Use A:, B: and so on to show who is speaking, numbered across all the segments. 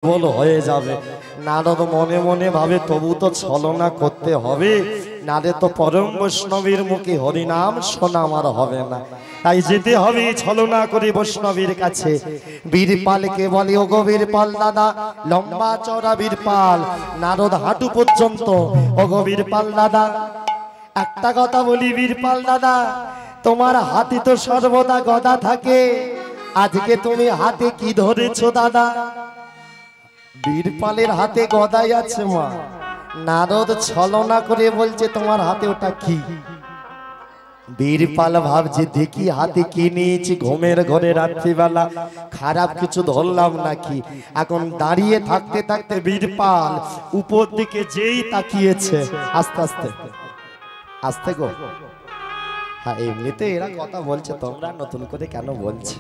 A: বল হয়ে যাবে। নারদ মনে মনে ভাবে তবু তো ছলনা করতে হবে, নারে তো পরম বৈষ্ণবীর মুখে হরিনাম শোনা আমার হবে না, তাই যেতে হবে ছলনা করে বৈষ্ণবীর কাছে। বীরপালকে বলে, ও গো বীরপাল দাদা, লম্বা চওড়া বীরপাল, নারদ হাঁটু পর্যন্ত। ও গো বীরপাল দাদা, একটা কথা বলি বীরপাল দাদা, তোমার হাতে তো সর্বদা গদা থাকে, আজকে তুমি হাতে কি ধরেছো দাদা? বীরপালের হাতে গদাই আছে মা। নারদ ছলনা করে বলছে, তোমার হাতে ওটা কি? বীরপাল ভাবছে, দেখি হাতে কি নিয়েছি, ঘুমের ঘরে রাত্রিবেলা খারাপ কিছু ধরলাম নাকি। এখন দাঁড়িয়ে থাকতে থাকতে বীরপাল উপর দিকে যেই তাকিয়েছে, আস্তে আস্তে আস্তে গো, হ্যাঁ এমনিতে এরা কথা বলছে, তোমরা নতুন করে কেন বলছে?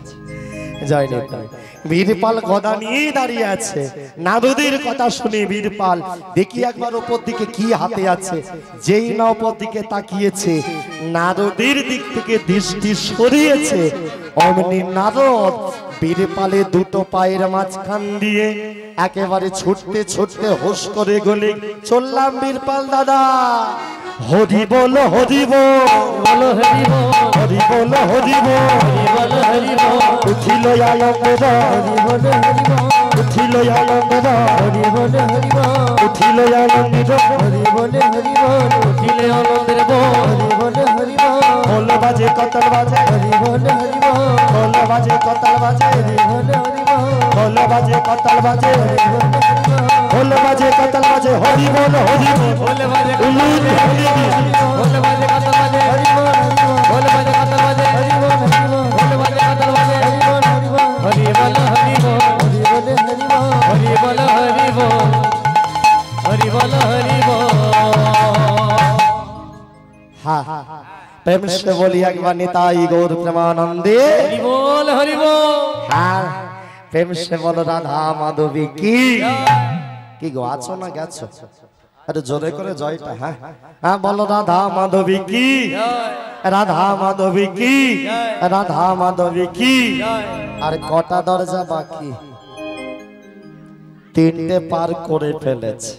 A: জয় নিতাই। বীরপাল গদা নিয়ে দাঁড়িয়ে আছে, নারদের কথা শুনে বীরপাল দেখি একবার উপর দিকে কি হাতে আছে। যেই না উপর দিকে তাকিয়েছে, নারদের দিক থেকে দৃষ্টি সরিয়েছে, অমনি নারদ বীরপালের দুটো পায়ের মাঝখান দিয়ে একেবারে ছুটতে ছুটতে হোস করে গলে চললাম বীরপাল দাদা। হরি বল হরি বল হরি বল হরি বল হরি বল, উঠিল আনন্দ হরি বল হরি বল, উঠিল আনন্দ হরি বল হরি বল, উঠিল আনন্দ হরি বল হরি বল, উঠিল আনন্দের হরি বল হরি বল। ঢোল বাজে কতাল বাজে হরি বল হরি বল, ঢোল বাজে কতাল বাজে হরি বল হরি বল, ঢোল বাজে কতাল বাজে হরি বল হরি বল, ঢোল বাজে কতাল বাজে হরি বল হরি বল, ঢোল বাজে উলুদ হরি বল, ঢোল বাজে কতাল বাজে হরি বল হরি বল, ঢোল বাজে কতাল বাজে হরি বল হরি বল, ঢোল বাজে কতাল বাজে হরি বল হরি বল, হরি বল হরি বল, হরি বল হরি বল, হরি বল হরি বল। হ্যাঁ প্রেম से बोली একবার নিতাই গৌর প্রেমানন্দে হরি বল হরি বল। হ্যাঁ প্রেম से বলো রাধা মাধবী কি। কি গো আছো না গেছো? আরে জোরে করে জয়টা। হ্যাঁ হ্যাঁ বলো রাধা মাধবী কি, রাধা মাধবী কি, রাধা মাধবী কি। আর কটা দরজা বাকি? তিনটে পার করে ফেলেছে,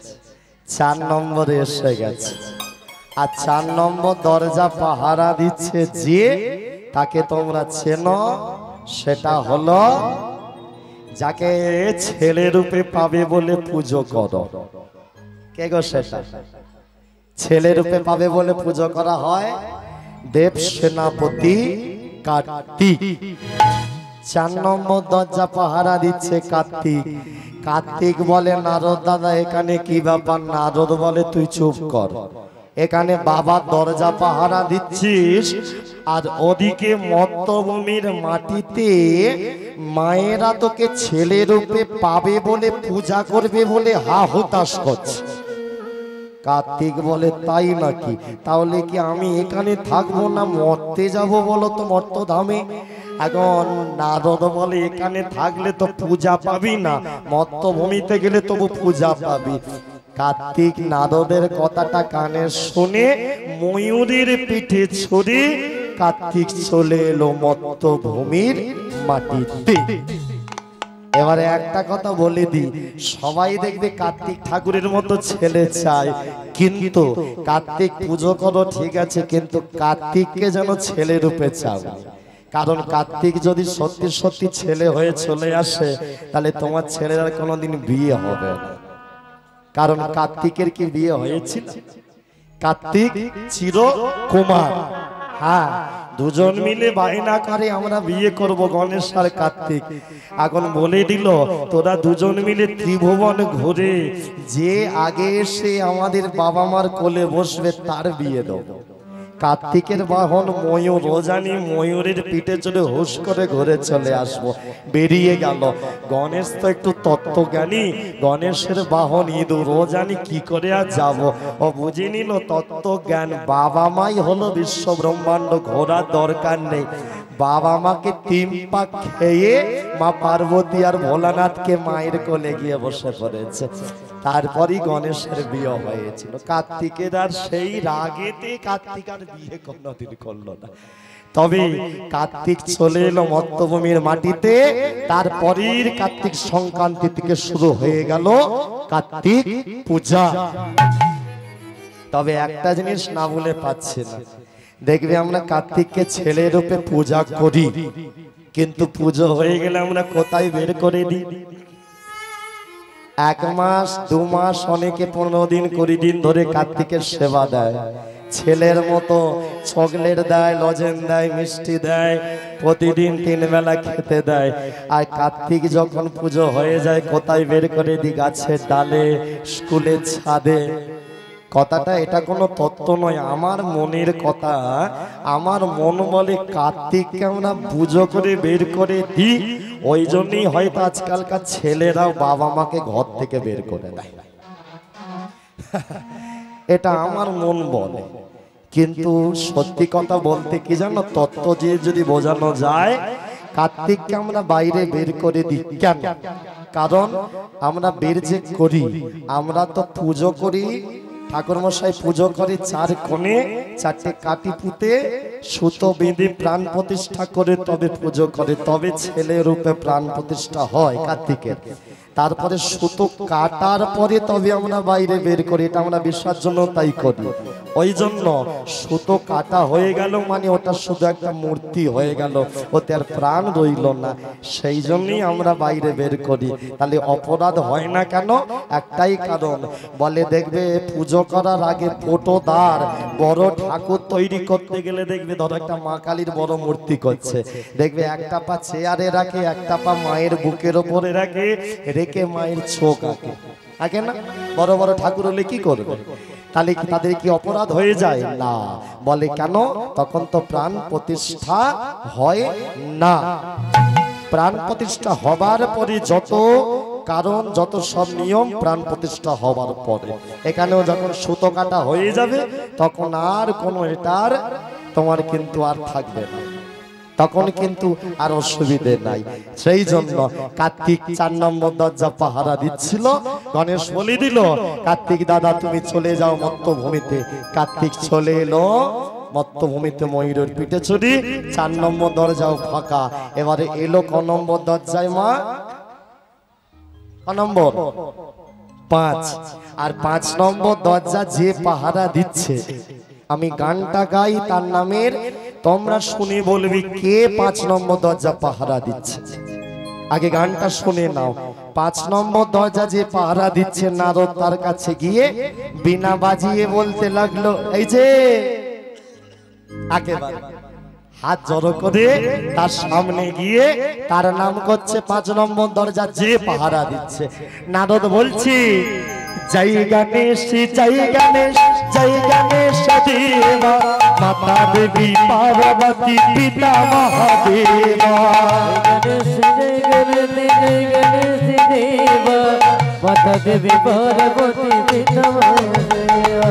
A: 4 নম্বরে এসে গেছে। আর 4 নম্বর দরজা পাহারা দিচ্ছে যে, তাকে তোমরা চেনো, সেটা হলো যাকে ছেলে রূপে পাবে বলে পুজো করো। কে গো সেটা? ছেলে রূপে পাবে বলে পুজো করা হয় দেব সেনাপতি কার্তিক। 4 নম্বর দরজা পাহারা দিচ্ছে কার্তিক। কার্তিক বলে, নারদ দাদা এখানে কি ব্যাপার? নারদ বলে, তুই চুপ কর, এখানে বাবার দরজা পাহারা দিচ্ছিস, আর ওদিকে মর্তভূমির মাটিতে মায়েরা তোকে ছেলে রূপে পাবে বলে পূজা করবে বলে হা হুতাশ করছে। কার্তিক বলে, তাই নাকি? তাহলে কি আমি এখানে থাকবো না মর্তে যাব বলো তো মর্তধামে? এখন নারদ বলে, এখানে থাকলে তো পূজা পাবি না, মর্তভূমিতে গেলে তবু পূজা পাবি। কার্তিক নারদের কথাটা কানে শুনে ময়ূরের পিঠে ছড়ে কার্তিক চলে এলো মর্তভূমির মাটিতে। এবারে একটা কথা বলে দি, সবাই দেখবে কার্তিক ঠাকুরের মতো ছেলে চায়, কিন্তু কার্তিক পুজো করো ঠিক আছে, কিন্তু কার্তিককে যেন ছেলে রূপে চাও। কারণ কার্তিক যদি সত্যি সত্যি ছেলে হয়ে চলে আসে, তাহলে তোমার ছেলের আর কোনোদিন বিয়ে হবে না। কারণ কার্তিকের কি বিয়ে হয়েছিল? কার্তিক চিরকুমার। হ্যাঁ দুজন মিলে বায়না করে আমরা বিয়ে করব, গণেশ আর কার্তিক। এখন বলে দিল, তোরা দুজন মিলে ত্রিভুবন ঘুরে যে আগে এসে আমাদের বাবা মার কোলে বসবে তার বিয়ে দেব। কার্তিকের বাহন ময়ূর, রোজানি ময়ূরের পিঠে চড়ে হুশ করে ঘুরে চলে আসবো। বেরিয়ে গেল। গণেশ তো একটু তত্ত্বজ্ঞানী, গণেশের বাহন ইঁদুর, রোজানি কি করে আর যাব। ও বুঝে নিল তত্ত্বজ্ঞান, বাবা মাই হলো বিশ্ব ব্রহ্মাণ্ড, ঘোরার দরকার নেই। বাবা মাকে 3 পাক খেয়ে মা পার্বতী আর ভোলানাথকে মায়ের কোলে গিয়ে বসে পড়েছে। তারপরই গণেশের বিয়ে হয়েছিল। কার্তিকের আর সেই রাগেতে কার্তিক আর বিয়ে কোনোদিন করলো না। তবে কার্তিক চলে এলো মর্তভূমির মাটিতে, তারপরের কার্তিক সংক্রান্তি থেকে শুরু হয়ে গেল কার্তিক পূজা। তবে একটা জিনিস না বলে পাচ্ছি না, দেখবে আমরা কার্তিককে ছেলে রূপে পূজা করি, কিন্তু পুজো হয়ে গেলে আমরা কোথায় বের করে দিই? 1 মাস 2 মাস অনেকে 15 দিন 20 দিন ধরে কার্তিকের সেবা দেয়, ছেলের মতো চকলেট দেয়, লজেন দেয়, মিষ্টি দেয়, প্রতিদিন 3 বেলা খেতে দেয়। আর কার্তিক যখন পুজো হয়ে যায় কোথায় বের করে দিই? গাছের ডালে, স্কুলের ছাদে। কথাটা এটা কোনো তত্ত্ব নয়, আমার মনের কথা। আমার মন বলে কার্তিককে আমরা পুজো করে বের করে দিই, ওই জন্যই হয়তো আজকালকার ছেলেরাও বাবা মাকে ঘর থেকে বের করে দেয়। এটা আমার মন বলে, কিন্তু সত্যি কথা বলতে কি জানো, তত্ত্ব দিয়ে যদি বোঝানো যায়, কার্তিককে আমরা বাইরে বের করে দিই কেন? কারণ আমরা বের যে করি, আমরা তো পুজো করি, ঠাকুর মশাই পুজো করে 4 কোণে 4টে কাঠি পুঁতে সুতো বেঁধে প্রাণ প্রতিষ্ঠা করে তবে পুজো করে, তবে ছেলে রূপে প্রাণ প্রতিষ্ঠা হয় কার্তিকের। তারপরে সুতো কাটার পরে তবে আমরা বাইরে বের করি, এটা আমরা বিসর্জন তাই করি। ওই জন্য সুতো কাটা হয়ে গেল মানে ওটা শুধু একটা মূর্তি হয়ে গেল, ওতে আর প্রাণ রইল না, সেই জন্যই আমরা বাইরে বের করি। তাহলে অপরাধ হয় না কেন? একটাই কারণ, বলে দেখবে পুজো করার আগে ফটোদার বড় ঠাকুর তৈরি করতে গেলে দেখবে ধরো একটা মা কালীর বড় মূর্তি করছে, দেখবে একটা পা চেয়ারে রাখে, একটা পা মায়ের বুকের ওপরে রাখে, রেখে মায়ের চোখ আঁকে, আঁকে না? বড় বড় ঠাকুর হলে কি করবে? তাহলে কি তাদের কি অপরাধ হয়ে যায়? না। বলে কেন? তখন তো প্রাণ প্রতিষ্ঠা হয় না। প্রাণ প্রতিষ্ঠা হবার পরে যত কারণ, যত সব নিয়ম প্রাণ প্রতিষ্ঠা হবার পরে, এখানেও যখন সুতো কাটা হয়ে যাবে তখন আর কোনো এটার তোমার কিন্তু আর থাকবে না, তখন কিন্তু আর অসুবিধে নাই। সেই জন্য কার্তিক 4 নম্বর দরজা পাহারা দিচ্ছিল, গণেশ বলে দিল কার্তিক দাদা তুমি চলে যাও মর্তভূমিতে। কার্তিক চলে এলো মর্তভূমিতে ময়ূরের পিঠে চড়ি, 4 নম্বর দরজাও ফাঁকা। এবারে এলো ক নম্বর দরজায় মা? ক নম্বর? 5। আর 5 নম্বর দরজা যে পাহারা দিচ্ছে, আমি গানটা গাই তার নামের, তোমরা শুনে বলবি কে 5 নম্বর দরজা পাহারা দিচ্ছে। আগে গানটা শুনে নাও। 5 নম্বর দরজা যে পাহারা দিচ্ছে, নারদ তার কাছে গিয়ে বিনা বাজিয়ে বলতে লাগলো, এই যে একেবারে হাত জড়ো করে তার সামনে গিয়ে তার নাম করছে 5 নম্বর দরজা যে পাহারা দিচ্ছে। নারদ বলছি, জয় গণেশ জয় গণেশ জয় গণেশ দেবা, মাতা দেবী পার্বতী পিতা মহাদেবা।
B: জয় গণেশ জয় গণেশ দেবা, মাতা দেবী পার্বতী পিতা মহাদেবা।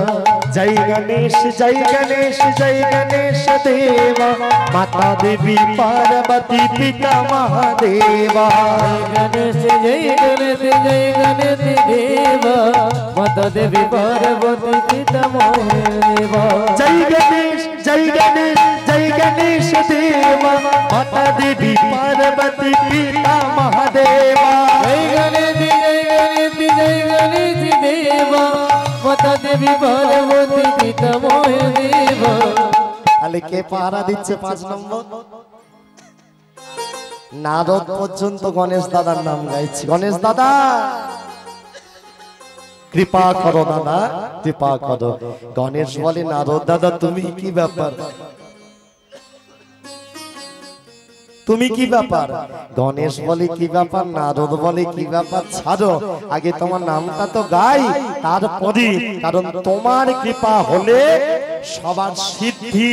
A: জয় গণেশ জয় গণেশ জয় গণেশ দেবা, মাতা দেবী পার্বতী পিতা মহাদেবা।
B: গণেশ জয় গণেশ জয় গণেশ দেবা, মাতা দেবী পার্বতী পিতা মহাদেবা।
A: জয় গণেশ জয় গণেশ জয় গণেশ দেবা, মাতা দেবী পার্বতী পিতা মহাদেবা।
B: জয় গণেশ জয় গণেশ জয় গণেশ দেবা, মাতা দেবী পার্বতী পিতা মহাদেবা।
A: তাহলে কে পাহারা দিচ্ছে 5 নম্বর? নারদ পর্যন্ত গণেশ দাদার নাম গাইছে, গণেশ দাদা কৃপা করো, দাদা কৃপা করো। গণেশ বলে, নারদ দাদা তুমি কি ব্যাপার, তুমি কি ব্যাপার? গণেশ বলে কি ব্যাপার, নারদ বলে কি ব্যাপার, ছাড়ো আগে তোমার নামটা তো গাই তারপরে, কারণ তোমার কৃপা হলে সবার সিদ্ধি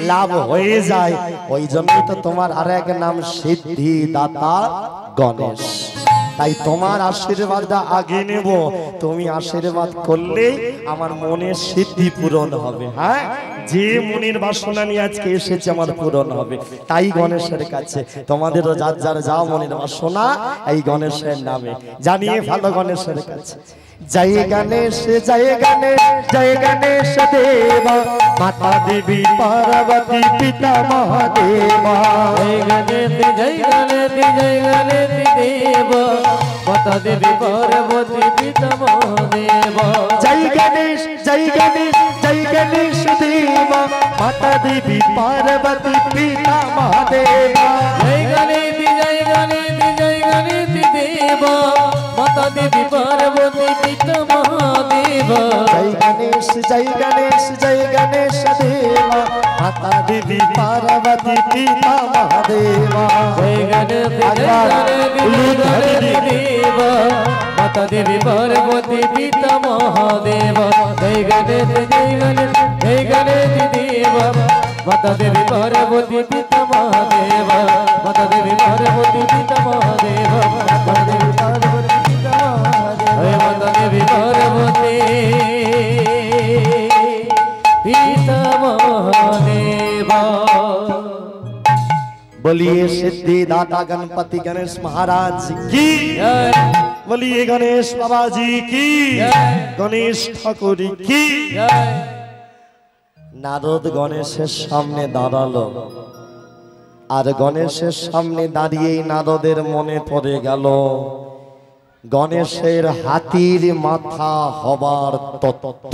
A: লাভ হয়ে যায়, ওই জন্যই তো তোমার আর এক নাম সিদ্ধি দাতা গণেশ। তাই তোমার আশীর্বাদটা আগে নেব, তুমি আশীর্বাদ করলেই আমার মনের সিদ্ধি পূরণ হবে। হ্যাঁ, যে মনের বাসনা নিয়ে আজকে এসেছে আমার পূরণ হবে। তাই গণেশের কাছে তোমাদেরও যার যার যা মনের বাসনা এই গণেশের নামে জানিয়ে ভালো গণেশের কাছে। জয় গণেশ জয় গণেশ জয় গণেশ দেবা, মাতা দেবী পার্বতী পিতা মহাদেবা।
B: জয় গণেশ জয় গণেশ জয় গণেশ দেবা, মাতা দেবী পার্বতী পিতা মহাদেবা।
A: জয় গণেশ জয় গণেশ জয় গণেশ দেবা, মাতা দেবী পার্বতী পিতা মহাদেবা।
B: জয় গণেশ জয় গণেশ জয় গণেশ দেবা, মাতা দেবী পার্বতী পিতা মহাদেবা।
A: জয় গণেশ জয় গণেশ জয় গণেশ দেবা, মাতা দেবী পার্বতী পিতা মহাদেবা।
B: জয় গণেশ জয় গণেশ দেবা, মাতা দেবী পার্বতী পিতা মহাদেবা। জয় গণেশ জয় গণেশ জয় গণেশ দেবা, মাতা দেবী পার্বতী পিতা মহাদেবা। মাতা দেবী পার্বতী পিতা মহাদেবা। মাতা দেবী পার্বতী পিতা মহাদেবা। মাতা দেবী পার্বতী পিতা মহাদেবা।
A: बोलिए सिद्धि दाता गणपति गणेश महाराज की, बोलिए गणेश बाबा जी की, गणेश ठाकुर की। নারদ গণেশের সামনে দাঁড়ালো, আর গণেশের সামনে দাঁড়িয়েই নারদের মনে পড়ে গেল গণেশের হাতির মাথা হবার তত্ত্ব।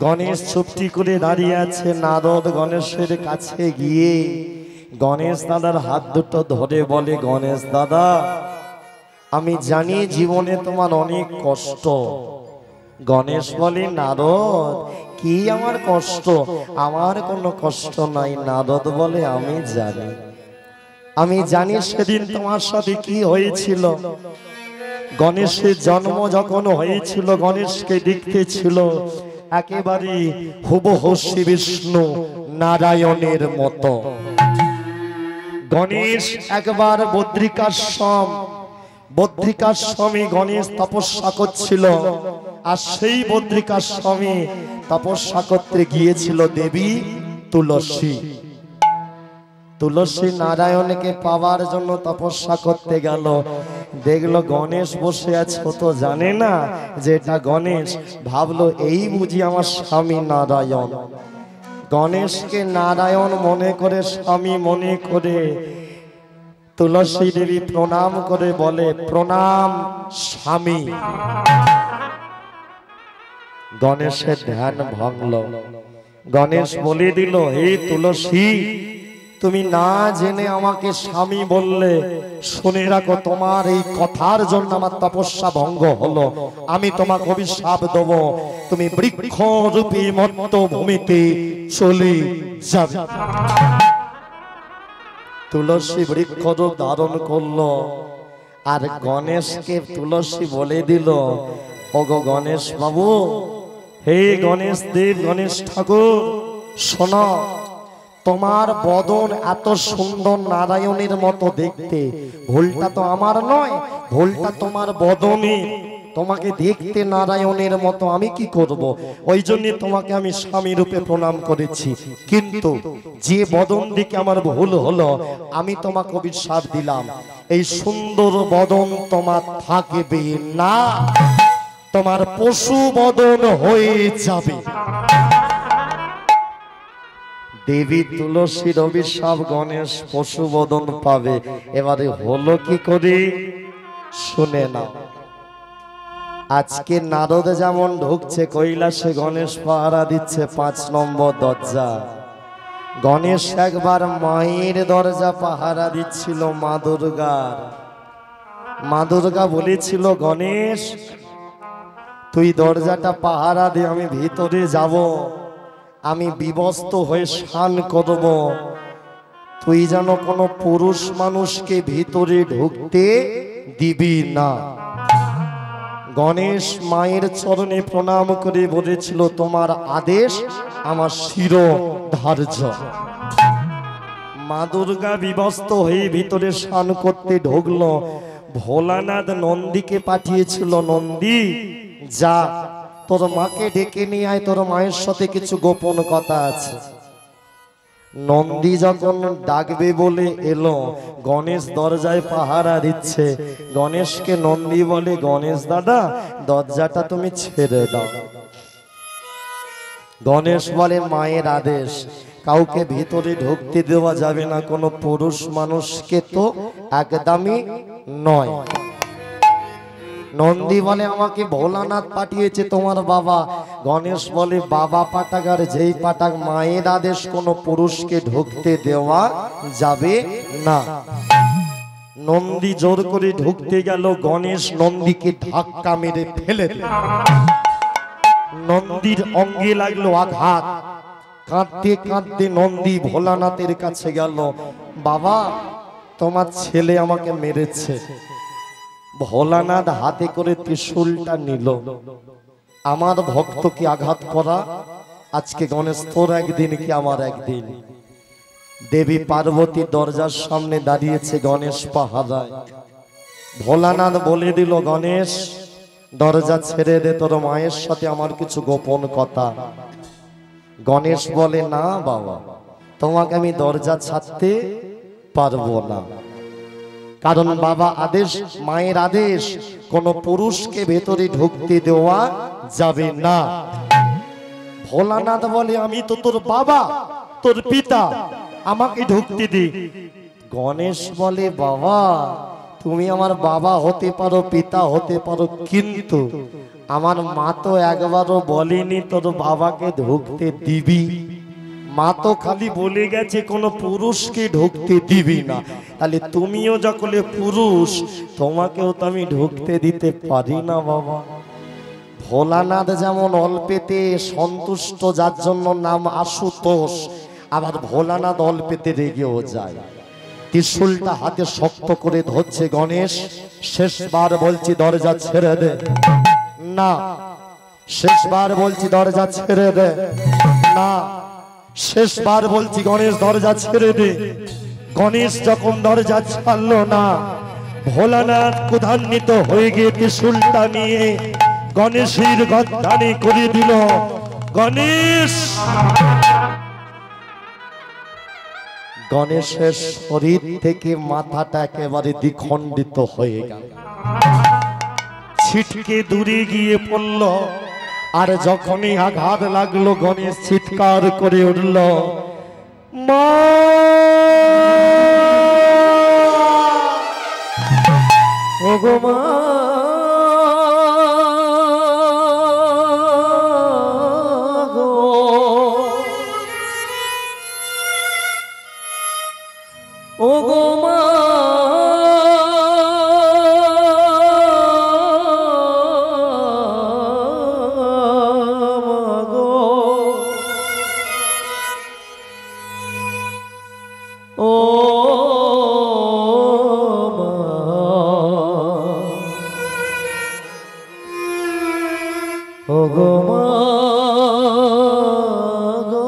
A: গণেশ চুপটি করে দাঁড়িয়ে আছে। নারদ গণেশের কাছে গিয়ে গণেশ দাদার হাত দুটো ধরে বলে, গণেশ দাদা, আমি জানি জীবনে তোমার অনেক কষ্ট। গণেশ বলে, নারদ কি আমার কষ্ট? আমার কোনো কষ্ট নাই। নারদ বলে, আমি জানি সেদিন তোমার সাথে কি হয়েছিল। গণেশের জন্ম যখন হয়েছিল, গণেশকে দেখতে ছিল একেবারে হুবহু শ্রী বিষ্ণু নারায়ণের মতো। গণেশ একবার বদ্রিকাশ্রমে গণেশ তপস্যা করছিল, আর সেই বদ্রিকাশ্রমে তপস্যা করতে গিয়েছিল দেবী তুলসী। তুলসী নারায়ণকে পাওয়ার জন্য তপস্যা করতে গেল। দেখলো গণেশ বসে আছে, ও তো জানে না যে এটা গণেশ। ভাবলো এই বুঝি আমার স্বামী নারায়ণ। গণেশকে নারায়ণ মনে করে, স্বামী মনে করে তুলসী দেবী প্রণাম করে বলে, প্রণাম স্বামী। গণেশের ধ্যান ভাঙল। গণেশ বলে দিল, হে তুলসী, তুমি না জেনে আমাকে স্বামী বললে। শুনে রাখো, তোমার এই কথার জন্য আমার তপস্যা ভঙ্গ হলো। আমি তোমাকে অভিশাপ দেব, তুমি বৃক্ষ রূপী মত্ত ভূমিতে চলে যাবে। তুলসী বৃক্ষ রূপ ধারণ করলো, আর গণেশকে তুলসী বলে দিল, ওগো গণেশ বাবু, হে গণেশ দেব, গণেশ ঠাকুর, শোনো, তোমার বদন এত সুন্দর নারায়ণের মতো দেখতে। ভুলটা তো আমার নয়, ভুলটা তোমার বদনে। তোমাকে দেখতে নারায়ণের মতো, আমি কি করব? ওই জন্য তোমাকে আমি স্বামী রূপে প্রণাম করেছি। কিন্তু যে বদন দিকে আমার ভুল হলো, আমি তোমাকে অভিশাপ দিলাম, এই সুন্দর বদন তোমার থাকবে না, তোমার পশু বদন হয়ে যাবে। দেবী তুলসীর অভিশাপ, গণেশ পশু বদন পাবে। এবারে হলো কি করে শুনে না। আজকে নারদ যেমন ঢুকছে কৈলাসে, গণেশ পাহারা দিচ্ছে 5 নম্বর দরজা। গণেশ একবার মায়ের দরজা পাহারা দিচ্ছিল, মা দুর্গার। মা দুর্গা বলেছিল, গণেশ তুই দরজাটা পাহারা দে, আমি ভিতরে যাব, আমি বিবস্ত হয়ে স্নান করব, তুই যেন কোনো পুরুষ মানুষকে ভিতরে ঢুকতে দিবি না। গণেশ মায়ের চরণে প্রণাম করে বলেছিল, তোমার আদেশ আমার শিরোধার্য। মা দুর্গা বিবস্ত হয়ে ভিতরে স্নান করতে ঢুকলো। ভোলানাথ নন্দীকে পাঠিয়েছিল, নন্দী যা তোর মাকে ডেকে নিয়ে আয়, তোর মায়ের সাথে কিছু গোপন কথা আছে। নন্দী যখন ডাকবে বলে এলো, গণেশ দরজায় পাহারা দিচ্ছে। গণেশকে নন্দী বলে, গণেশ দাদা দরজাটা তুমি ছেড়ে দাও। গণেশ বলে, মায়ের আদেশ, কাউকে ভিতরে ঢুকতে দেওয়া যাবে না, কোনো পুরুষ মানুষকে তো একদমই নয়। নন্দী বলে, আমাকে ভোলানাথ পাঠিয়েছে তোমার বাবা। গণেশ বলে, বাবা পাঠাক আর যেই পাঠাক, মায়ের আদেশ কোনো পুরুষকে ঢুকতে দেওয়া যাবে না। নন্দী জোর করে ঢুকতে গেল, গণেশ নন্দীকে ধাক্কা মেরে ফেলে দিল। নন্দীর অঙ্গে লাগলো আঘাত। কাঁদতে কাঁদতে নন্দী ভোলানাথের কাছে গেল, বাবা তোমার ছেলে আমাকে মেরেছে। ভোলানাথ হাতে করে ত্রিশূলটা নিল, আমার ভক্তকে আঘাত করা আজকে গণেশ তোর একদিন কি আমার একদিন। দেবী পার্বতী দরজার সামনে দাঁড়িয়েছে, গণেশ পাহারায়। ভোলানাথ বলে দিল, গণেশ দরজা ছেড়ে দে, তোর মায়ের সাথে আমার কিছু গোপন কথা। গণেশ বলে, না বাবা, তোমাকে আমি দরজা ছাড়তে পারবো না, কারণ বাবা আদেশ, মায়ের আদেশ, কোন পুরুষকে ভেতরে ঢুকতে দেওয়া যাবে না। ভোলানাথ বলে, আমি তো তোর বাবা, তোর পিতা, আমাকে ঢুকতে দে। গণেশ বলে, বাবা তুমি আমার বাবা হতে পারো, পিতা হতে পারো, কিন্তু আমার মা তো একবারও বলেনি তোর বাবাকে ঢুকতে দিবি। মা তো খালি বলে গেছে কোনো পুরুষকে ঢুকতে দিবি না। তাহলে তুমিও যখন পুরুষ, তোমাকেও তো আমি ঢুকতে দিতে পারি না বাবা। ভোলানাথ যেমন অল্পেতে সন্তুষ্ট, যার জন্য নাম আশুতোষ, আবার ভোলানাথ অল্পেতে রেগেও যায়। ত্রিশূলটা হাতে শক্ত করে ধরছে গণেশ। শেষবার বলছি দরজা ছেড়ে দে। না, শেষবার বলছি দরজা ছেড়ে দে। না, শেষবার বলছি গণেশ দরজা ছেড়ে দে। গণেশ যখন দরজা ছাড়লো না, ভোলানাথ ক্রোধান্বিত হয়ে গিয়ে ত্রিশূলটা নিয়ে গণেশের গর্দানে করে দিল। গণেশ, গণেশের শরীর থেকে মাথাটা একেবারে দ্বিখণ্ডিত হয়ে গেল, ছিটকে দূরে গিয়ে পড়ল। আর যখনই আঘাত লাগলো, গণেশ চিৎকার করে উঠল, মা! ওগো মা! ওগো মা! ওগো মা গো!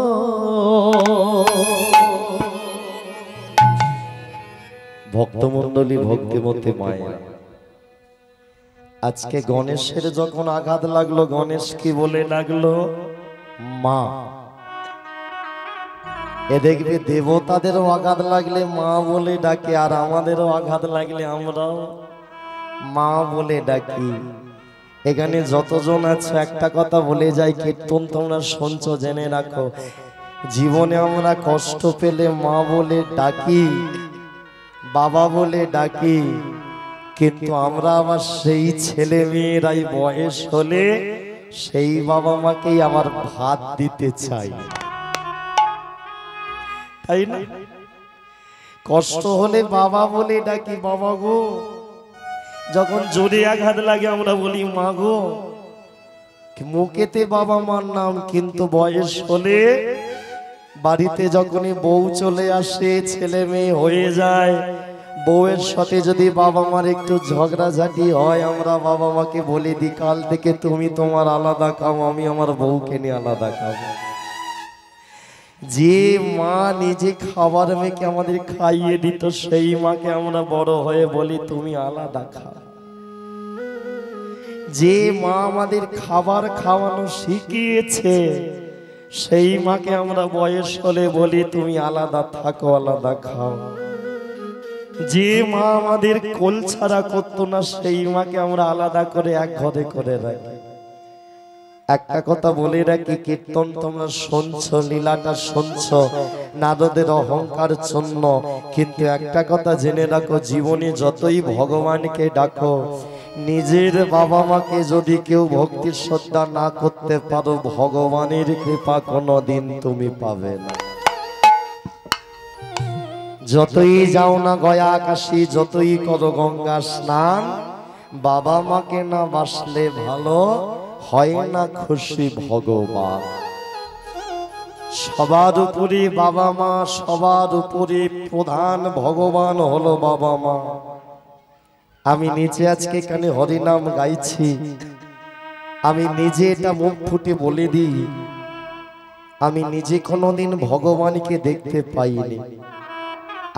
A: ভক্তমণ্ডলী, ভক্তিমতী মায়া, আজকে গণেশের যখন আঘাত লাগলো, গণেশ কি বলে লাগলো? মা। এ দেখবে দেবতাদেরও আঘাত লাগলে মা বলে ডাকে, আর আমাদেরও আঘাত লাগলে আমরাও মা বলে ডাকি। এখানে যতজন আছে একটা কথা বলে যাই, কীর্তন তোমরা শুনছো জেনে রাখো, জীবনে আমরা কষ্ট পেলে মা বলে ডাকি, বাবা বলে ডাকি, কিন্তু আমরা আবার সেই ছেলে মেয়েরাই বয়স হলে সেই বাবা মাকেই আবার ভাত দিতে চাই, তাই না? কষ্ট হলে বাবা বলে ডাকি, বাবা গো। যখন জোরে আঘাত লাগে আমরা বলি মা গো। মুখেতে বাবা মার নাম, কিন্তু বয়স হলে বাড়িতে যখনই বউ চলে আসে, ছেলে মেয়ে হয়ে যায়, বউয়ের সাথে যদি বাবা মার একটু ঝগড়াঝাটি হয়, আমরা বাবা মাকে বলে দিই, কাল থেকে তুমি তোমার আলাদা খাও, আমি আমার বউকে নিয়ে আলাদা খাবো। যে মা নিজে খাবার মেখে আমাদের খাইয়ে দিত সেই মাকে আমরা বড় হয়ে বলি তুমি আলাদা খাও। যে মা আমাদের খাবার খাওয়ানো শিখিয়েছে সেই মাকে আমরা বয়স হলে বলি তুমি আলাদা থাকো, আলাদা খাও। যে মা আমাদের কোল ছাড়া করতো না সেই মাকে আমরা আলাদা করে এক ঘরে করে রাখি। একটা কথা বলে রাখি, কীর্তন তোমরা শুনছো, লীলাটা শুনছো নারদের অহংকার জন্য, কিন্তু একটা কথা জেনে রাখো, জীবনে যতই ভগবানকে ডাকো, নিজের বাবা মাকে যদি কেউ ভক্তি শ্রদ্ধা না করতে পারো, ভগবানের কৃপা কোনোদিন তুমি পাবে না। যতই যাও না গয়া কাশী, যতই করো গঙ্গা স্নান, বাবা মাকে না বাসলে ভালো হয় না খুশি ভগবান। সবার উপরে বাবা মা, সবার উপরে প্রধান ভগবান হলো বাবা মা। আমি নিজে আজকে এখানে হরিনাম গাইছি, আমি নিজে এটা মুখ ফুটে বলে দিই, আমি নিজে কোনোদিন ভগবানকে দেখতে পাইনি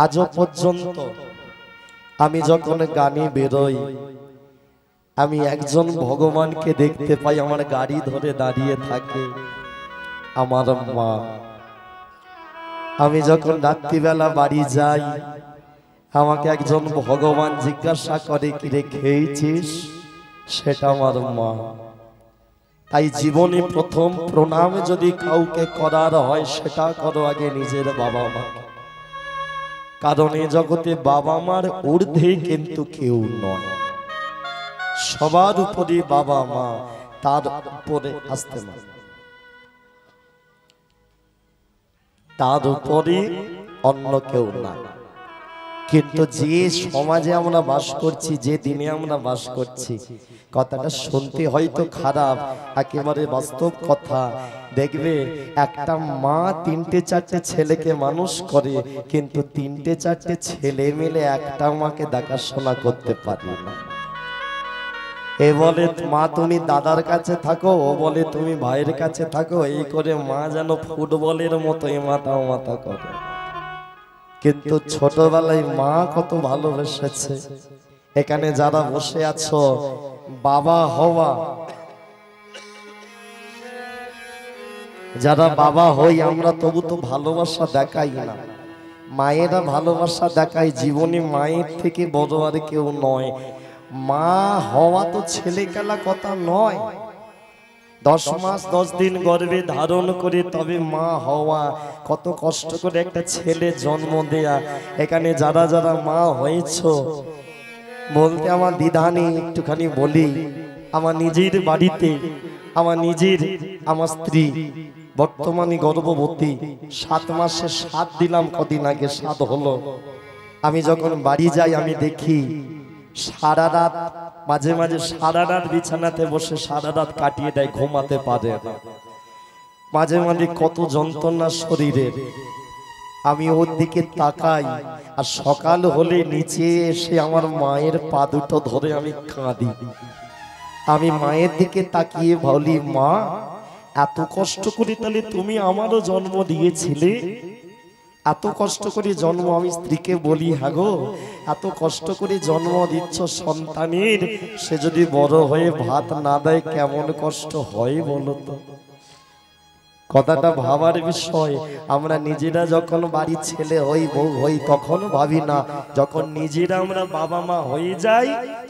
A: আজও পর্যন্ত। আমি যখন গানে বেরোই, আমি একজন ভগবানকে দেখতে পাই, আমার গাড়ি ধরে দাঁড়িয়ে থাকে আমার মা। আমি যখন রাত্রিবেলা বাড়ি যাই, আমাকে একজন ভগবান জিজ্ঞাসা করে কিরে খেয়েছিস, সেটা আমার মা। তাই জীবনে প্রথম প্রণাম যদি কাউকে করার হয়, সেটা করো আগে নিজের বাবা মা। কারণ এই জগতে বাবা মার ঊর্ধ্বে কিন্তু কেউ নয়, সবার উপরে বাবা মা, তার উপরে আসতে মা, তার উপরে অন্য কেউ না। কিন্তু যে সমাজে আমরা বাস করছি, যে দিনে আমরা বাস করছি, কথাটা শুনতে হয়তো খারাপ, একেবারে বাস্তব কথা। দেখবে একটা মা তিনটে চারটে ছেলেকে মানুষ করে, কিন্তু তিনটে চারটে ছেলে মিলে একটা মাকে দেখাশোনা করতে পারে না। এ বলে মা তুমি দাদার কাছে থাকো, ও বলে তুমি ভাইয়ের কাছে থাকো, এই করে মা যেন ফুটবলের মতো এ মাথা মাথা করে। কিন্তু ছোটবেলায় মা কত ভালোবেসেছে। এখানে যারা বসে আছো, বাবা হওয়া, যারা বাবা হই আমরা, তবু তো ভালোবাসা দেখাই না। মায়েরা ভালোবাসা দেখায়, জীবনে মায়ের থেকে বড় আর কেউ নয়। মা হওয়া তো ছেলে খেলা কথা নয়। 10 মাস 10 দিন গর্ভে ধারণ করে তবে মা হওয়া, কত কষ্ট করে একটা ছেলে জন্ম দেয়া। এখানে যারা যারা মা হয়েছো, বলতে আমার দ্বিধা নেই, একটুখানি বলি। আমার নিজের বাড়িতে আমার স্ত্রী বর্তমানে গর্ভবতী, 7 মাসে 7 দিলাম, কদিন আগে 7 হলো। আমি যখন বাড়ি যাই, আমি দেখি সারা রাত, মাঝে মাঝে সারা রাত বিছানাতে বসে সারা রাত কাটিয়ে দেয়, ঘুমাতে পারে না। মাঝে মাঝে কত যন্ত্রণা শরীরের। আমি ওর দিকে তাকাই, আর সকাল হলে নিচে এসে আমার মায়ের পা দুটো ধরে আমি কাঁদি। আমি মায়ের দিকে তাকিয়ে বলি, মা এত কষ্ট করে তাহলে তুমি আমারও জন্ম দিয়েছিলে? এত কষ্ট করে জন্ম, আমি স্ত্রীকে বলি, হ্যাঁ গো, এত কষ্ট করে জন্ম দিচ্ছ সন্তানের, সে যদি বড় হয়ে ভাত না দেয় কেমন কষ্ট হয় বলো তো। কথাটা ভাবার বিষয়। আমরা নিজেরা যখন বাড়ির ছেলে হই, বউ হই, তখন ভাবি না। যখন নিজেরা আমরা বাবা মা হয়ে যাই,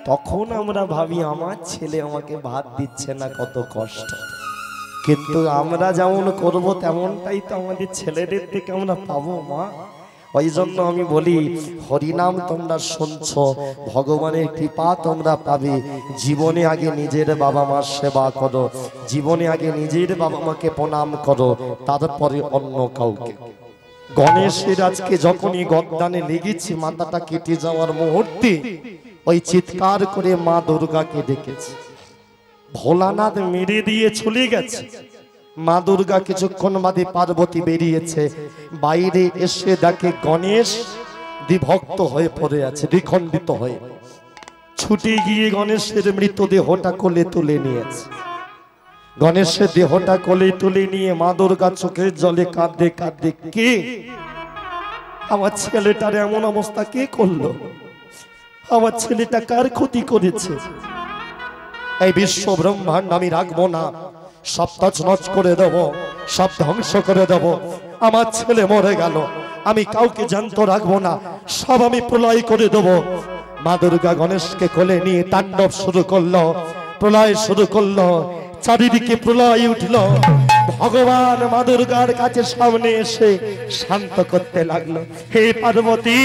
A: তখন আমরা ভাবি আমার ছেলে আমাকে ভাত দিচ্ছে না, কত কষ্ট। কিন্তু আমরা যেমন করব তেমনটাই তো আমাদের ছেলেদের থেকে আমরা পাবো মা। ওই জন্য আমি বলি, হরিনাম তোমরা শুনছো, ভগবানের কৃপা তোমরা পাবে। জীবনে আগে নিজের বাবা মার সেবা করো, জীবনে আগে নিজের বাবা মাকে প্রণাম করো, তারপরে অন্য কাউকে। গণেশের আজকে যখনই গদ্দানে লেগেছি, মাথাটা কেটে যাওয়ার মুহূর্তে ওই চিৎকার করে মা দুর্গাকে ডেকেছে। ভোলানাথ মেরে দিয়ে চলে গেছে, মা দুর্গা কিছুক্ষণ বাদে পার্বতী বেরিয়েছে। বাইরে এসে দেখে গণেশ বিভক্ত হয়ে পড়ে আছে, দ্বিখণ্ডিত হয়ে। ছুটে গিয়ে গণেশের মৃতদেহটা কোলে তুলে নিয়েছে। গণেশের দেহটা কোলে তুলে নিয়ে মা দুর্গা চোখের জলে কাঁদতে কাঁদতে, কে আমার ছেলেটার এমন অবস্থা কে করলো? আমার ছেলেটা কার ক্ষতি করেছে? এই বিশ্ব ব্রহ্মাণ্ড আমি রাখবো না, সব তছনছ করে দেব, সব ধ্বংস করে দেব। আমার ছেলে মরে গেল, আমি কাউকে জ্যান্ত রাখবো না, সব আমি প্রলয় করে দেব। মা দুর্গা গণেশকে কোলে নিয়ে তাণ্ডব শুরু করলো, প্রলয় শুরু করলো, চারিদিকে প্রলয় উঠল। ভগবান মা দুর্গার কাছে সামনে এসে শান্ত করতে লাগলো, হে পার্বতী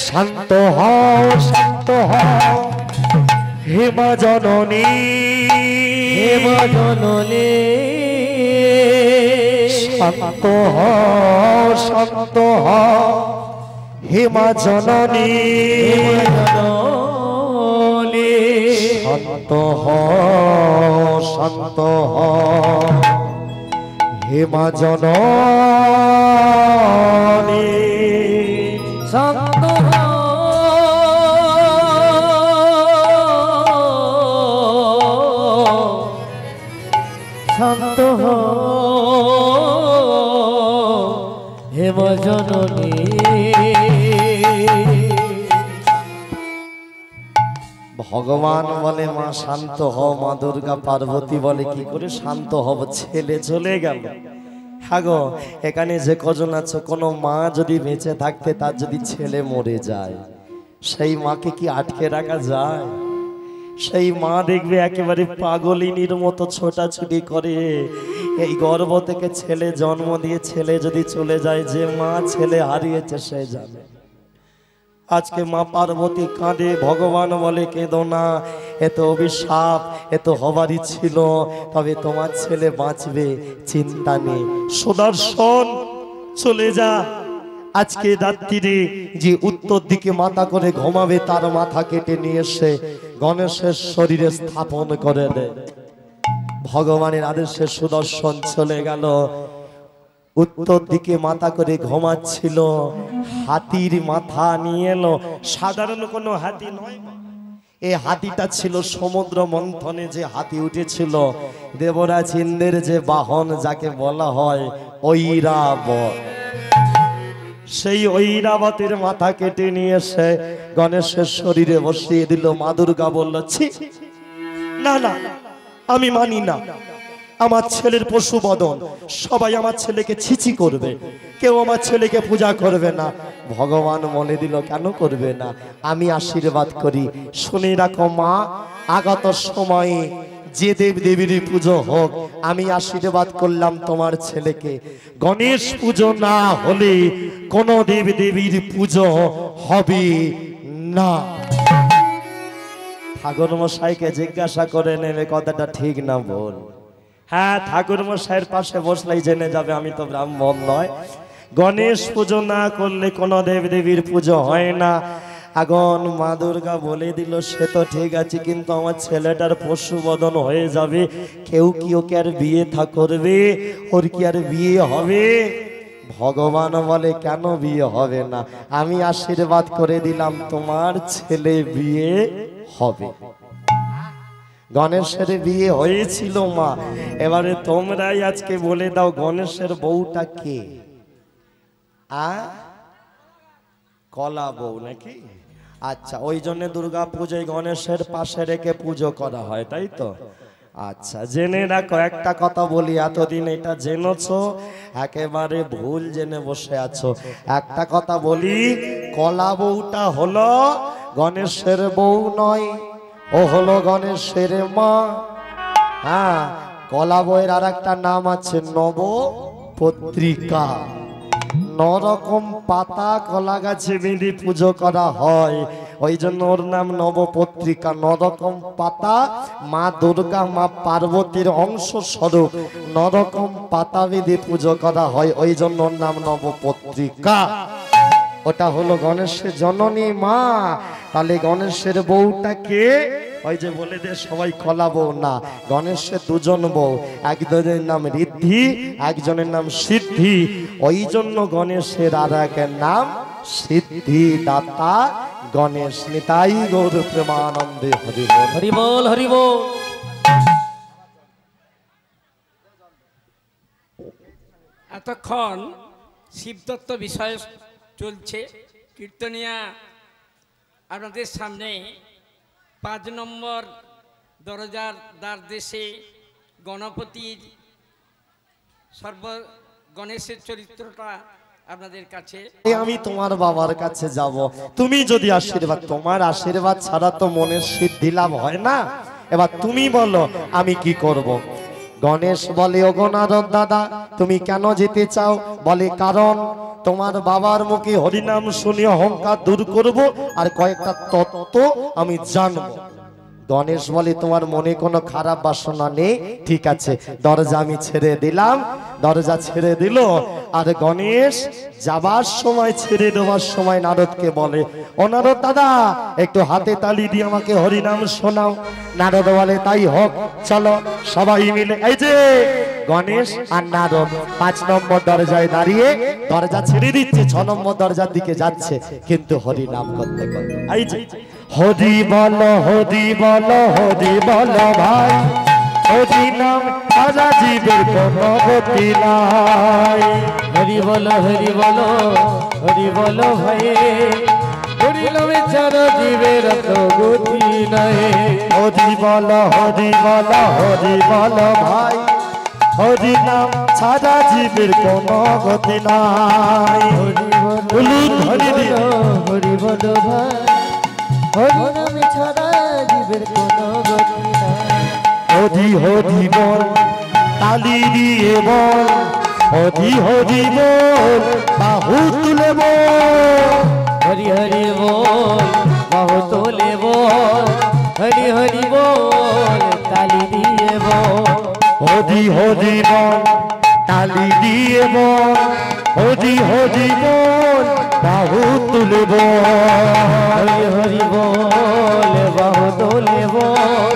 A: শান্ত হও, শান্ত হও, হে মা জননী,
B: হে মা জননী
A: শান্ত হও, শান্ত হও, হে মা জননী, শান্ত হও, শান্ত হও, হে মা জননী,
B: শান্ত শান্ত হে মা জননী।
A: ভগবান বলে মা শান্ত হও, মা দুর্গা পার্বতী বলে কি করে শান্ত হব, ছেলে চলে গেল। হ্যাঁ গো, এখানে যে কজন আছো, কোনো মা যদি বেঁচে থাকতে তার যদি ছেলে মরে যায়, সেই মাকে কি আটকে রাখা যায়? সেই মা দেখবে একেবারে পাগলিনীর মতো ছোটাছুটি করে। এই গর্ভ থেকে ছেলে জন্ম দিয়ে ছেলে যদি চলে যায়, যে মা ছেলে হারিয়েছে সে জানে। আজকে মা পার্বতী কাঁদে, ভগবান বলে কেঁদো না, এত অভিশাপ এত হবারই ছিল, তবে তোমার ছেলে বাঁচবে, চিন্তা নেই। সুদর্শন চলে যা, আজকে রাত্রিরে যে উত্তর দিকে মাথা করে ঘুমাবে তার মাথা কেটে নিয়ে এসে গণেশের শরীরে স্থাপন করে দেয়। ভগবানের আদেশে সুদর্শন চলে গেল, উত্তর দিকে মাথা করে ঘুমাচ্ছিল, হাতির মাথা নিয়ে এলো। সাধারণ কোনো হাতি নয়, এই হাতিটা ছিল সমুদ্র মন্থনে যে হাতি উঠেছিল, দেবরাজ ইন্দ্রের যে বাহন যাকে বলা হয় ঐরাবত, সেই ঐরাবতের মাথা কেটে নিয়ে এসে গণেশের শরীরে বসিয়ে দিল। মা দুর্গা বলল, ছি, না না, আমি মানি না, আমার ছেলের পশু বদন, সবাই আমার ছেলেকে ছিছি করবে, কেউ আমার ছেলেকে পূজা করবে না। ভগবান বলে দিল, কেন করবে না, আমি আশীর্বাদ করি। শুনে রাখো মা, আগত সময়ে যে দেব দেবীর পুজো হোক, আমি আশীর্বাদ করলাম তোমার ছেলেকে, গণেশ পুজো না হলে কোন দেব দেবীর পুজো হবে না। ঠাকুর মশাইকে জিজ্ঞাসা করে নেবে কথাটা ঠিক না বল। হ্যাঁ, ঠাকুর মশাইয়ের পাশে বসলেই জেনে যাবে আমি তো ব্রাহ্মণ নয়। গণেশ পুজো না করলে কোনো দেব দেবীর পুজো হয় না। এখন মা দুর্গা বলে দিল, সে তো ঠিক আছে, কিন্তু আমার ছেলেটার পশু বদন হয়ে যাবে, কেউ কি ওকে আর বিয়ে করবে, ওর কি আর বিয়ে হবে? ভগবান বলে, কেন বিয়ে হবে না, আমি আশীর্বাদ করে দিলাম তোমার ছেলে বিয়ে হবে। গণেশের বিয়ে হয়েছিল মা, এবারে তোমরাই আজকে বলে দাও গণেশের বউটা কে? কলা বউ নাকি? আচ্ছা, ওই জন্য দুর্গা পুজোয় গণেশের পাশে রেখে পুজো করা হয়, তাই তো? আচ্ছা, জেনে রাখো, একটা কথা বলি, এতদিন এটা জেনেছো, একেবারে ভুল জেনে বসে আছো। একটা কথা বলি, কলা বউটা হলো গণেশের বউ নয়, ও হলো গণেশের মা। হ্যাঁ, কলা বউয়ের আর একটা নাম আছে নবপত্রিকা। নরকম পাতা কলা গাছে বেঁধে পুজো করা হয়, ওই জন্য ওর নাম নবপত্রিকা। নরকম পাতা, মা দুর্গা মা পার্বতীর অংশ স্বরূপ নরকম পাতা বেঁধে পুজো করা হয়, ওই জন্য ওর নাম নবপত্রিকা। ওটা হলো গণেশের জননী মা। তাহলে গণেশের বউটা কে? ওই যে বলে দে সবাই কলা বউ না, গণেশের দুজন বউ, একজনের নাম ঋদ্ধি, একজনের নাম সিদ্ধি, ওই জন্য গণেশের আর এক নাম সিদ্ধি দাতা গণেশ। নিতাই গৌর প্রেমানন্দে হরি বল,
B: হরি বল, হরি বল।
C: এতক্ষণ শিবতত্ত্ব বিষয় চলছে। কীর্তনিয়া আপনাদের সামনে 5 নম্বর দরজার দ্বার দেশে গণপতির গণেশের চরিত্রটা আপনাদের কাছে।
A: আমি তোমার বাবার কাছে যাব, তুমি যদি আশীর্বাদ, তোমার আশীর্বাদ ছাড়া তো মনের সিদ্ধি লাভ হয় না। এবার তুমি বলো আমি কি করব। গণেশ বলে, ওগো নারদ দাদা, তুমি কেন যেতে চাও? বলে, কারণ তোমার বাবার মুখে হরিনাম শুনে অহংকার দূর করব আর কয়েকটা তত্ত্ব আমি জানবো। গণেশ বলে, তোমার মনে কোনো খারাপ বাসনা নেই, ঠিক আছে, দরজা আমি ছেড়ে দিলাম। দরজা ছেড়ে দিল, আর গণেশ যাবার সময়, ছেড়ে দেওয়ার সময় নারদকে বলে, ও নারদ দাদা, একটু হাতে তালি দিয়ে আমাকে হরিনাম শোনাও। নারদ বলে, তাই হোক, চলো সবাই মিলে। এই যে গণেশ আর নারদ 5 নম্বর দরজায় দাঁড়িয়ে দরজা ছেড়ে দিচ্ছে, 6 নম্বর দরজার দিকে যাচ্ছে, কিন্তু হরিনাম করতে করতে। এই যে হরি বলো, হরি বলো, হরি বলো ভাই, হরি নাম সারা জীবের কোনো গতি নাই।
B: হরি বলো, হরি বলো, হরি বলো ভাই, হরি নামে ছাড়া জীবের তো গতি নাই।
A: হরি বলো, হরি বলো, হরি বলো ভাই, হরি নাম সারা জীবের কোনো গতি নাই।
B: হরি বলো, হরি বলো ভাই, হরি নামে ছাড়া জীবের কোনো গতি নাই।
A: হরি হরি বল, তালি দিয়ে বল, হরি হরি বল, বাহু তুলে বল।
B: হরি হরি বল, বাহু তোলে বল, হরি হরি বল, তালি দিয়ে বল।
A: হরি হরি বল, তালি দিয়ে বল, হরি হরি বল, বাহু তুলে বল।
B: হরি হরি বল, বাহু তোলে বল,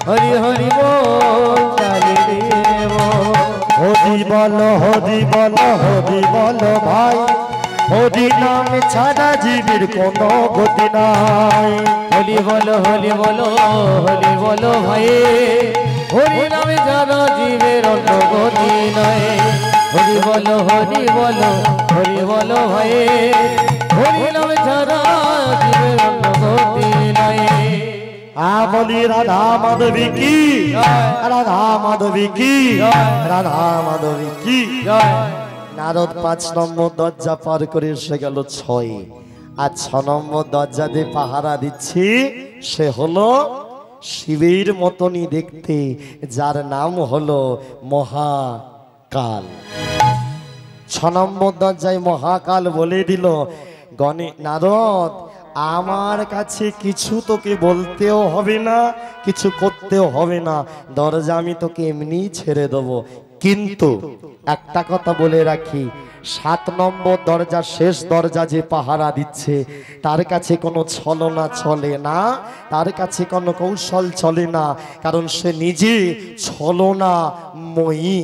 B: হরি হরি বল, তালি দিয়ে বল।
A: হরি বলো, হরি বলো, হরি বলো ভাই, হরি নাম ছাড়া জীবের কোনো গতি নাই।
B: হরি বলো, হরি বলো, হরি বলো ভাই, হরি নামে জানো জীবের অন্য গতি নাই। হরি বলো, হরি বলো, হরি বলো ভাই, হরি নামে ছাড়া জীবের অন্য গতি নাই।
A: বলি রাধা মাধবী কি, রাধা মাধবী কি, রাধা মাধবী কি। নারদ 5 নম্বর দরজা পার করে এসে গেল 6, আর 6 নম্বর দরজা দিয়ে পাহারা দিচ্ছি সে হলো শিবের মতনই দেখতে, যার নাম হলো মহাকাল। 6 নম্বর দরজায় মহাকাল বলে দিল, নারদ, আমার কাছে কিছু তোকে বলতেও হবে না, কিছু করতেও হবে না, দরজা আমি তোকে এমনি ছেড়ে দেবো। কিন্তু একটা কথা বলে রাখি, 7 নম্বর দরজা, শেষ দরজা যে পাহারা দিচ্ছে, তার কাছে কোনো ছলনা চলে না, তার কাছে কোনো কৌশল চলে না, কারণ সে নিজে ছলনাময়ী,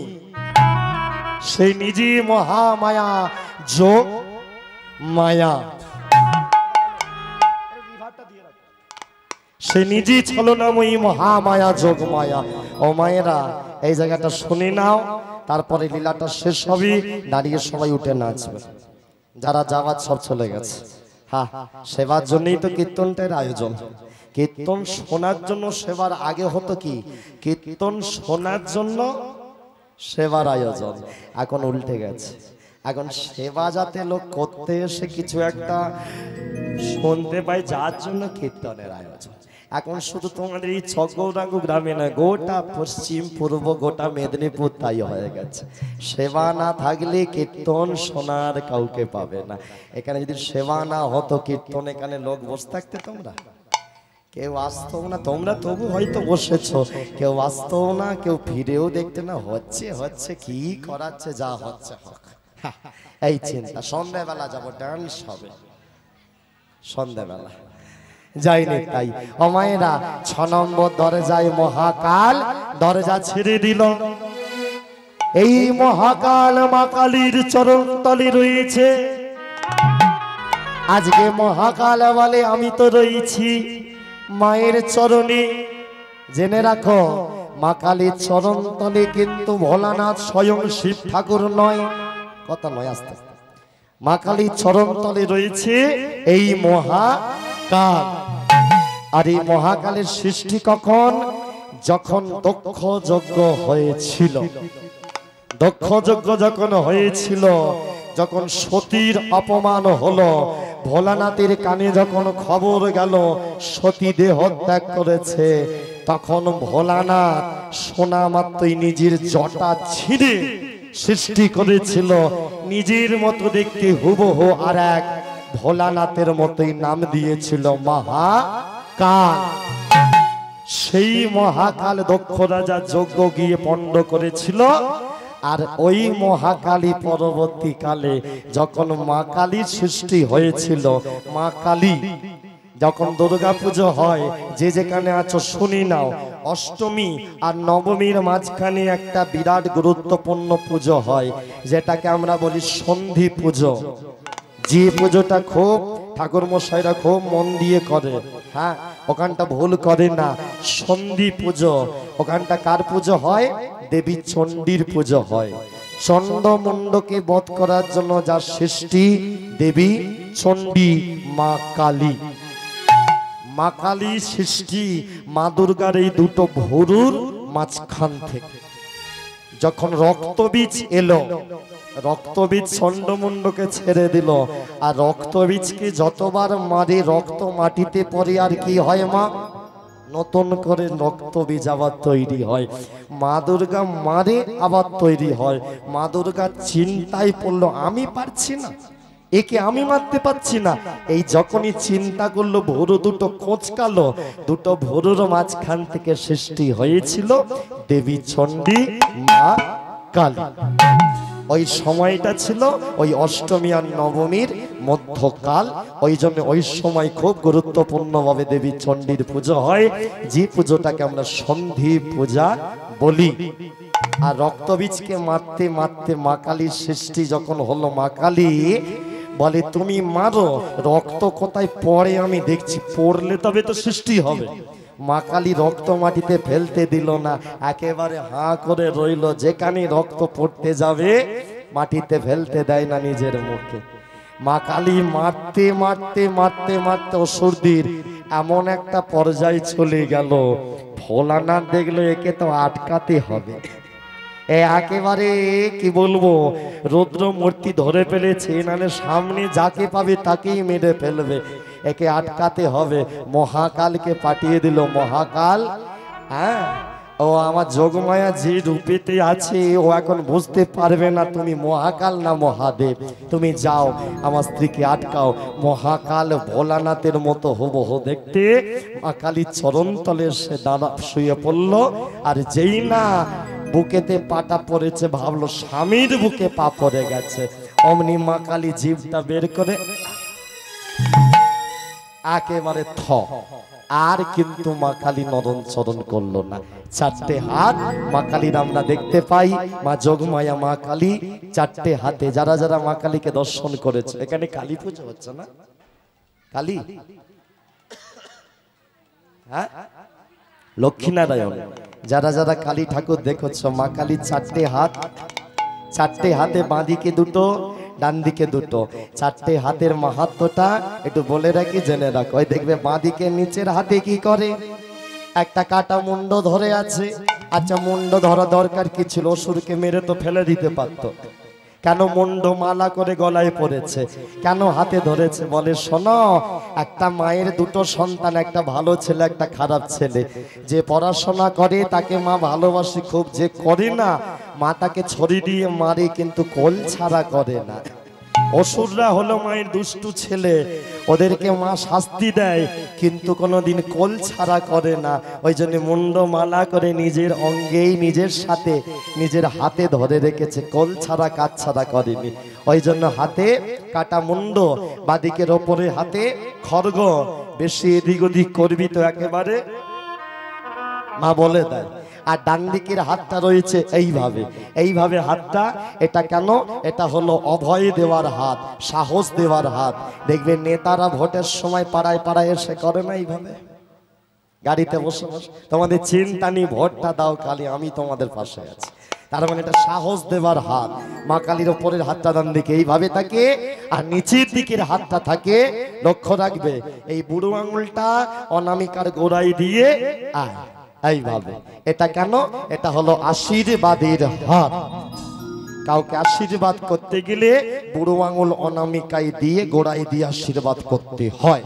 A: সে নিজে মহামায়া, যোগ মায়া, সে নিজে ছলনাময়ী, মহামায়া, যোগ মায়া। ও মায়েরা, এই জায়গাটা শুনে নাও, তারপরে লীলাটা শেষ হবে, দাঁড়িয়ে সবাই উঠে নাচবে। যারা যাওয়ার সব চলে গেছে। হ্যাঁ, সেবার জন্যই তো কীর্তনটার আয়োজন। কীর্তন শোনার জন্য সেবার আগে হতো কি, কীর্তন শোনার জন্য সেবার আয়োজন। এখন উল্টে গেছে, এখন সেবা যাতে লোক করতে এসে কিছু একটা শুনতে পাই, যার জন্য কীর্তনের আয়োজন। এখন শুধু তোমাদের এই গৌরাঙ্গ গ্রামে না, গোটা পশ্চিম পূর্ব গোটা মেদিনীপুর তাই হয়ে গেছে। সেবা না থাকলে কীর্তন শোনার কাউকে পাবে না। এখানে যদি সেবা না হতো, কীর্তন এখানে লোক বসে থাকতে, তোমরা কেউ আসতো না। তোমরা তবু হয়তো বসেছো, কেউ আসতো না, কেউ ফিরেও দেখতে না, হচ্ছে হচ্ছে কি করাচ্ছে, যা হচ্ছে হোক, এই চিন্তা। সন্ধ্যাবেলা যাবো, ডান্স হবে সন্ধ্যাবেলা, যাইনি তাই। ও মায়েরা, 6 নম্বর দরজায় মহাকাল দরজা ছেড়ে দিল। এই মহাকাল মা কালীর চরণ তলে রয়েছে। আজকে মহাকাল বলে, আমি তো রয়েছি মায়ের চরণে। জেনে রাখো, মা কালীর চরণ তলে কিন্তু ভোলানাথ স্বয়ং শিব ঠাকুর নয়, কথা নয়, আস্তে আস্তে। মা কালীর চরণতলে রয়েছে এই মহাকাল। আর এই মহাকালের সৃষ্টি কখন? যখন দক্ষ যজ্ঞ হয়েছিল। দক্ষ যজ্ঞ যখন হয়েছিল, যখন সতীর অপমান হলো, ভোলানাথের কানে যখন খবর গেল সতী দেহ ত্যাগ করেছে, তখন ভোলানাথ শোনা মাত্রই নিজের জটা ছিঁড়ে সৃষ্টি করেছিল নিজের মতো দেখতে হুবহু আর এক ভোলানাথের মতোই নাম দিয়েছিল মহাকাল। সেই মহাকাল দক্ষ রাজা যজ্ঞ গিয়ে পণ্ড করেছিল। আর ওই মহাকালী পরবর্তীকালে যখন মা কালীর সৃষ্টি হয়েছিল, মা কালী যখন দুর্গা পুজো হয়, যে যেখানে আছো শুনি নাও, অষ্টমী আর নবমীর মাঝখানে একটা বিরাট গুরুত্বপূর্ণ পুজো হয়, যেটাকে আমরা বলি সন্ধি পুজো। যে পুজোটা খুব ঠাকুর মশাইরা খুব মন দিয়ে করে, হ্যাঁ, ওখানটা ভুল করে না। সন্ধি পুজো, ওখানটা কার পুজো হয়? দেবী চণ্ডীর পুজো হয়। চণ্ড মুন্ডকে বধ করার জন্য যার সৃষ্টি, দেবী চণ্ডী মা কালী। মা কালী সৃষ্টি মা দুর্গার এই দুটো ভুরুর মাঝখান থেকে। যখন রক্তবীজ এলো, রক্তবীজ চণ্ডমুণ্ডকে ছেড়ে দিল, আর রক্তবীজকে যতবার মারে রক্ত মাটিতে পড়ে আর কি হয় মা? নতুন করে রক্তবীজ আবার তৈরি হয়। মা দুর্গা মারে আবার তৈরি হয়। মা দুর্গা চিন্তায় পড়লো, আমি পারছি না, একে আমি মারতে পারছি না। এই যখনই চিন্তা করলো, ভুরু দুটো কোঁচকালো, দুটো ভুরুর মাঝখান থেকে সৃষ্টি হয়েছিল দেবী চণ্ডী মা কালী। ওই সময়টা ছিল ওই অষ্টমী আর নবমীর মধ্যকাল। ওই জন্য ওই সময় খুব গুরুত্বপূর্ণভাবে দেবী চণ্ডীর পুজো হয়, যে পুজোটাকে আমরা সন্ধি পূজা বলি। আর রক্তবীজকে মারতে মারতে মা কালীর সৃষ্টি যখন হলো, মা কালী বলে তুমি মারো, রক্ত কোথায় পড়ে আমি দেখছি, পড়লে তবে তো সৃষ্টি হবে। মা কালী রক্ত মাটিতে ফেলতে দিল না, একেবারে হাঁ করে রইল। যেখানে রক্ত পড়তে যাবে মাটিতে ফেলতে দেয় না নিজের মুখে। মা কালী মারতে মারতে মারতে মারতে অসুরদের এমন একটা পর্যায়ে চলে গেল, ভোলানাথ দেখলো একে তো আটকাতে হবে। একেবারে কি বলবো, রুদ্র মূর্তি ধরে ফেলেছে, নালে সামনে যাকে পাবে তাকেই মেরে ফেলবে, একে আটকাতে হবে। মহাকালকে পাঠিয়ে দিল। মহাকাল, হ্যাঁ, ও আমার যোগমায়া যে রূপেতে আছে ও এখন বুঝতে পারবে না তুমি মহাকাল না মহাদেব। তুমি যাও আমার স্ত্রীকে আটকাও। মহাকাল ভোলানাথের মতো হুবহু দেখতে মা কালীর চরণতলে সে দাঁড়া শুয়ে পড়ল। আর যেই না বুকেতে পাটা পড়েছে, ভাবলো স্বামীর বুকে পা পড়ে গেছে, অমনি মা কালী জিভটা বের করে একেবারে থ। আর কিন্তু মা কালী নরম চরণ করলো না। চারটে হাত মা কালীর আমরা দেখতে পাই। মা যোগমায়া মা কালী চারটে হাতে। যারা যারা মা কালীকে দর্শন করেছে, এখানে কালী পুজো হচ্ছে না? কালী, হ্যাঁ, লক্ষ্মীনারায়ণ, যারা যারা কালী ঠাকুর দেখছ, মা কালীর চারটে হাত। চারটে হাতে বাঁ দিকে দুটো, ডান দিকে দুটো। চারটে হাতের মাহাত্ম্যটা একটু বলে রাখি, জেনে রাখো। ওই দেখবে বাঁ দিকে নিচের হাতে কি করে? একটা কাটা মুন্ড ধরে আছে। আচ্ছা, মুন্ড ধরা দরকার কি ছিল? অসুরকে মেরে তো ফেলে দিতে পারতো। কেন মুন্ড মালা করে গলায় পড়েছে? কেন হাতে ধরেছে? বলে শোনো, একটা মায়ের দুটো সন্তান, একটা ভালো ছেলে একটা খারাপ ছেলে। যে পড়াশোনা করে তাকে মা ভালোবাসে খুব, যে করে না মা তাকে ছড়ি দিয়ে মারে, কিন্তু কোল ছাড়া করে না। অসুররা হলো মায়ের দুষ্টু ছেলে, ওদেরকে মা শাস্তি দেয় কিন্তু কোনোদিন কোল ছাড়া করে না। ওই জন্য মুন্ড মালা করে নিজের অঙ্গেই নিজের সাথে নিজের হাতে ধরে রেখেছে, কোল ছাড়া কাজ ছাড়া করেনি। ওই জন্য হাতে কাটা মুন্ড, বাদিকের ওপরে হাতে খড়গ। বেশি এদিক ওদিক করবি তো একেবারে মা বলে দেয়। আর ডান দিকের হাতটা রয়েছে এইভাবে, এইভাবে হাতটা। এটা কেন? এটা হলো অভয় দেওয়ার হাত, সাহস দেওয়ার হাত। দেখবে নেতারা ভোটের সময় পাড়ায় পাড়ায় এসে করে না এইভাবে, গাড়িতে বসে বসে, তোমাদের চিন্তা নেই, ভোটটা দাও কালী, আমি তোমাদের পাশে আছি। তার মানে এটা সাহস দেবার হাত। মা কালীর ওপরের হাতটা ডান দিকে এইভাবে থাকে, আর নিচের দিকের হাতটা থাকে, লক্ষ্য রাখবে, এই বুড়ো আঙুলটা অনামিকার গোড়ায় দিয়ে এইভাবে। এটা কেন? এটা হলো আশীর্বাদের হাত। কাউকে আশীর্বাদ করতে গেলে বুড়ো আঙুল অনামিকায় দিয়ে গোড়ায় দিয়ে আশীর্বাদ করতে হয়।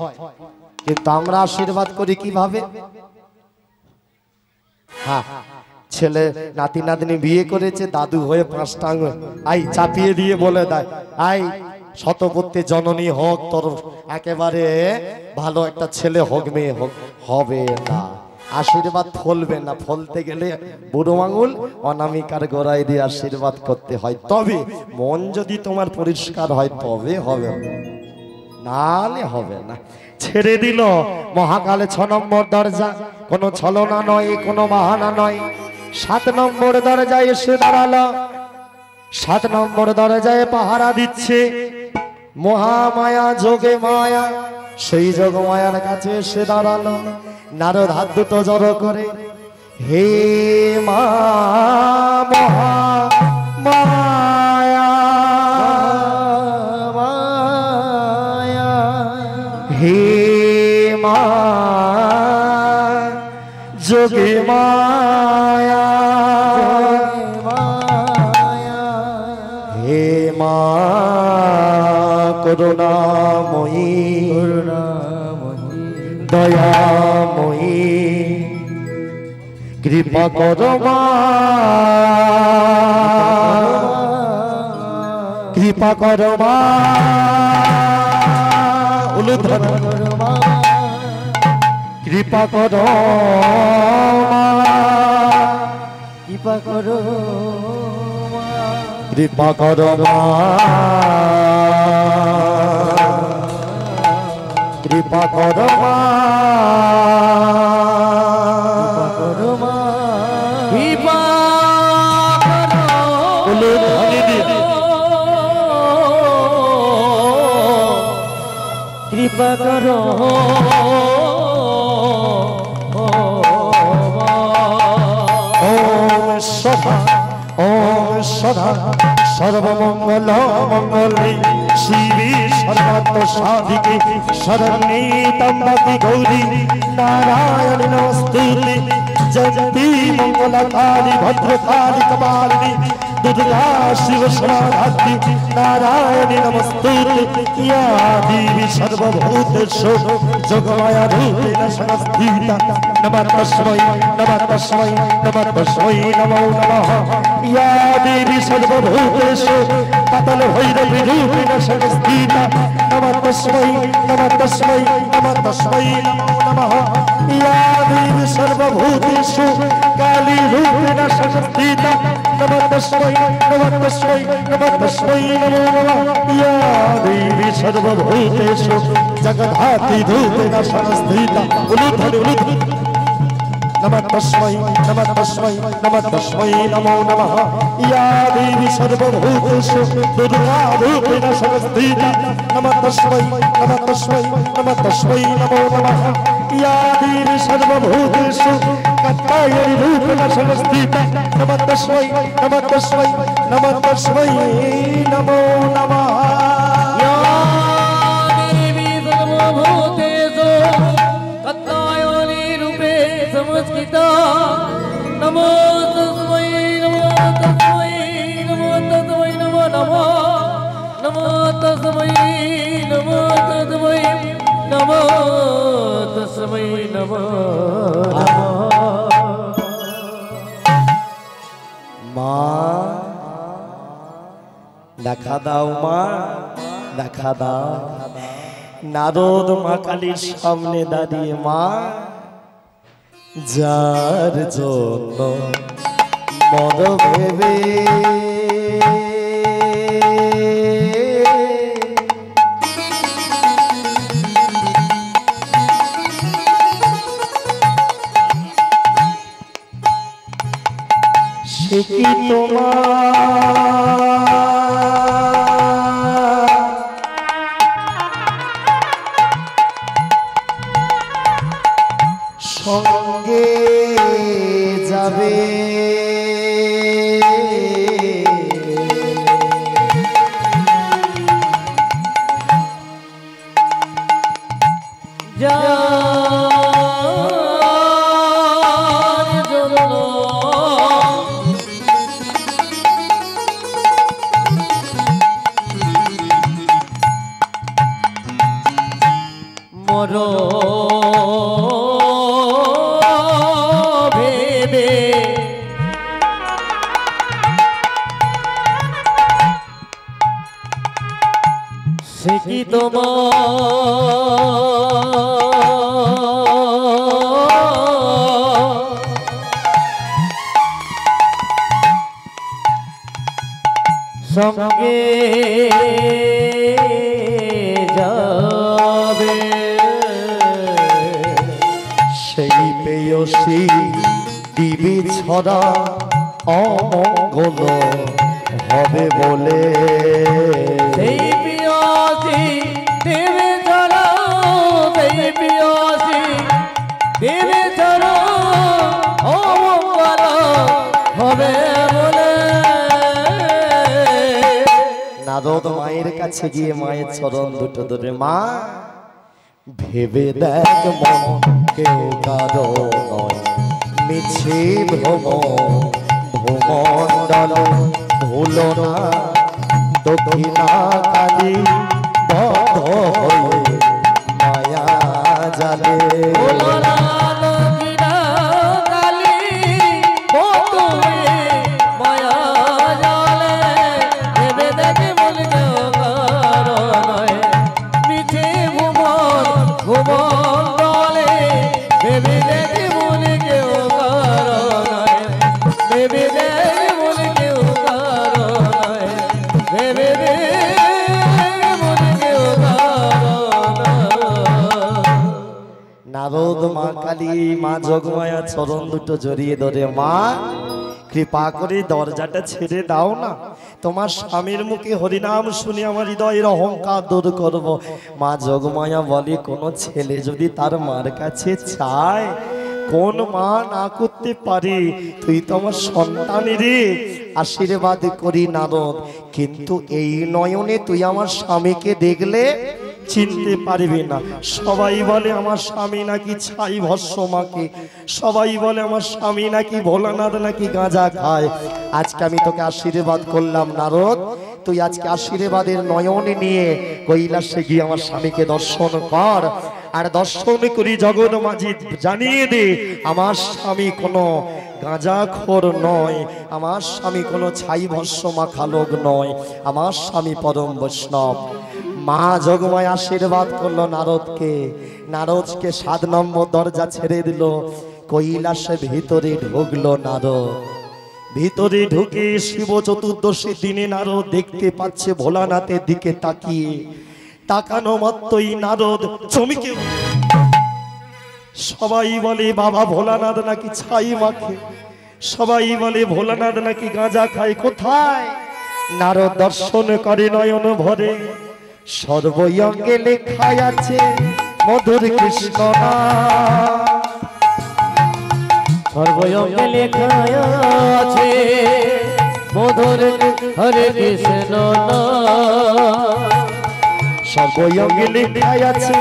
A: কিন্তু আমরা আশীর্বাদ করি কিভাবে? হ্যাঁ, ছেলে নাতি নাতনি বিয়ে করেছে, দাদু হয়ে 5টা আঙুল চাপিয়ে দিয়ে বলে দেয়, শতপত্নী জননী হোক, তোর একেবারে ভালো একটা ছেলে হোক, মেয়ে হোক। হবে না, আশীর্বাদ ফলবে না। ফলতে গেলে বুড়ো আঙুল অনামিকার গোড়ায় দিয়ে আশীর্বাদ করতে হয়। তবে মন যদি তোমার পরিষ্কার হয় তবে হবে, নালে হবে না। ছেড়ে দিল মহাকালে 6 নম্বর দরজা। কোনো ছলনা নয়, কোনো বাহানা নয়। 7 নম্বর দরজায় এসে দাঁড়ালো। 7 নম্বর দরজায় পাহারা দিচ্ছে মহামায়া, যোগে মায়া। সেই যোগ মায়ার কাছে এসে দাঁড়ালো। নারদ হাত দুটো জড়ো করে, হে মা মহামায়া, হে মা যোগে মায়া, হে মা করুণাময়ী, দয়াময়ী, কৃপা করো মা, কৃপা করো মা, কৃপা করো মা, কৃপা করো, কৃপা করো মা, কৃপা করো মা, কৃপা করো, কৃপা করো। ওম সদা, ওম সদা সর্বমঙ্গল মঙ্গলে শিবে সর্বাত্ম সাধিকে শরণ্যে ত্র্যম্বকে গৌরী নারায়ণী নমস্তুতে। জয়ন্তি মঙ্গলকালী ভদ্রকালী কপালিনী দুর্গা শিব সমাধাত্রী নারায়ণী নমস্তুতে। ইয়া দেবী সর্বভূতেষু যোগমায়া রূপেণ সংস্থিতা। নমঃ তস্मै, নমঃ তস্मै, নমঃ তস্मै নমো নমঃ। ইয়া দেবী সর্বভূতেষু পাতাল ভৈরবী রূপেণ সংস্থিতা। নমঃ তস্मै, নমঃ তস্मै, নমঃ তস্मै নমো নমঃ। ইয়া দেবী সর্বভূতেষু কালী রূপেণ সংস্থিতা। নমঃ তস্मै, নমঃ তস্मै, নমঃ তস্मै নমো নমঃ। ইয়া দেবী সর্বভূতেষু জগদ্ধাত্রী রূপেণ সংস্থিতা। नमः तस्मै, नमः तस्मै, नमः तस्मै नमो नमः। या देवी सर्वभूतेषु दुर्गा रूपेण संस्थिता। नमः तस्मै, नमः तस्मै, नमः तस्मै नमो नमः। या देवी सर्वभूतेषु कात्यायनी रूपेण संस्थिता। नमः तस्मै, नमः तस्मै, नमः तस्मै नमो नमः।
B: या देवी सर्वभूतेषु कात्यायनी रूपे संस्थिता। नमो तस्मै, नमो तस्मै, नमो तस्मै नमो नमः। नमो तस्मै, नमो तस्मै, नमो तस्मै नमो नमः।
A: মা দেখা দাও, মা দেখা দাও। নারদ মা কালীর সামনে দাঁড়িয়ে, মা যার জন্য মদ ভেবে সে কি তোমার সঙ্গে যাবে?
B: সঙ্গে যাবে
A: সেই পেয়সী দিবি ছড়া অমঙ্গল হবে বলে
B: সেই পিয়াসী দেবে ছাড়া সেই পিয়াসী দেবে ছাড়া অমঙ্গল হবে বলে
A: নারদ মায়ের কাছে গিয়ে মায়ের চরণ দুটো ধরে মা ভেবে দেখ মন কেউ কারো নয় মিছে ভ্রম ভূমণ্ডল ভুলো না দক্ষিণা কালী বদ্ধ হয়ে মায়া জালে নারদ মা কালী মা যোগমায়া চরণ দুটো জড়িয়ে ধরে মা কৃপা করে দরজাটা ছেড়ে দাও না তোমার স্বামীর মুখে হরিনাম শুনে আমার হৃদয়ের অহংকার দূর করব। মা যোগমায়া বলে কোনো ছেলে যদি তার মার কাছে চায় কোন মা না করতে পারে তুই তো আমার সন্তানেরই আশীর্বাদ করি নারদ কিন্তু এই নয়নে তুই আমার স্বামীকে দেখলে চিনতে পারবে না সবাই বলে আমার স্বামী নাকি ছাই ভস্য মাকে সবাই বলে আমার স্বামী নাকি ভোলানাথ নাকি গাঁজা খায় আজকে আমি তোকে আশীর্বাদ করলাম নারদ তুই আজকে আশীর্বাদের নয়নে নিয়ে কৈলাসে গিয়ে আমার স্বামীকে দর্শন কর আর দর্শন করি জগৎ মাঝি জানিয়ে দে আমার স্বামী কোনো গাঁজাখোর নয় আমার স্বামী কোনো ছাই ভস্য মাখা লোক নয় আমার স্বামী পরম বৈষ্ণব। মা যোগমায় আশীর্বাদ করলো নারদকে নারদকে 7 নম্বর দরজা ছেড়ে দিল কৈলাসে ভিতরে ঢুকলো নারদ ভিতরে ঢুকে শিব চতুর্দশী দিনে নারদ দেখতে পাচ্ছে ভোলানাথের দিকে তাকিয়ে তাকানো মাত্রই নারদ চমকে সবাই বলে বাবা ভোলানাথ নাকি ছাই মাখে সবাই বলে ভোলানাথ নাকি গাঁজা খায় কোথায় নারদ দর্শন করে নয়ন ভরে সর্বঙ্গে লেখা আছে মধুর কৃষ্ণ
B: সর্বঙ্গে লেখা আছে মধুর হরে কৃষ্ণ
A: সর্বঙ্গে লেখা আছে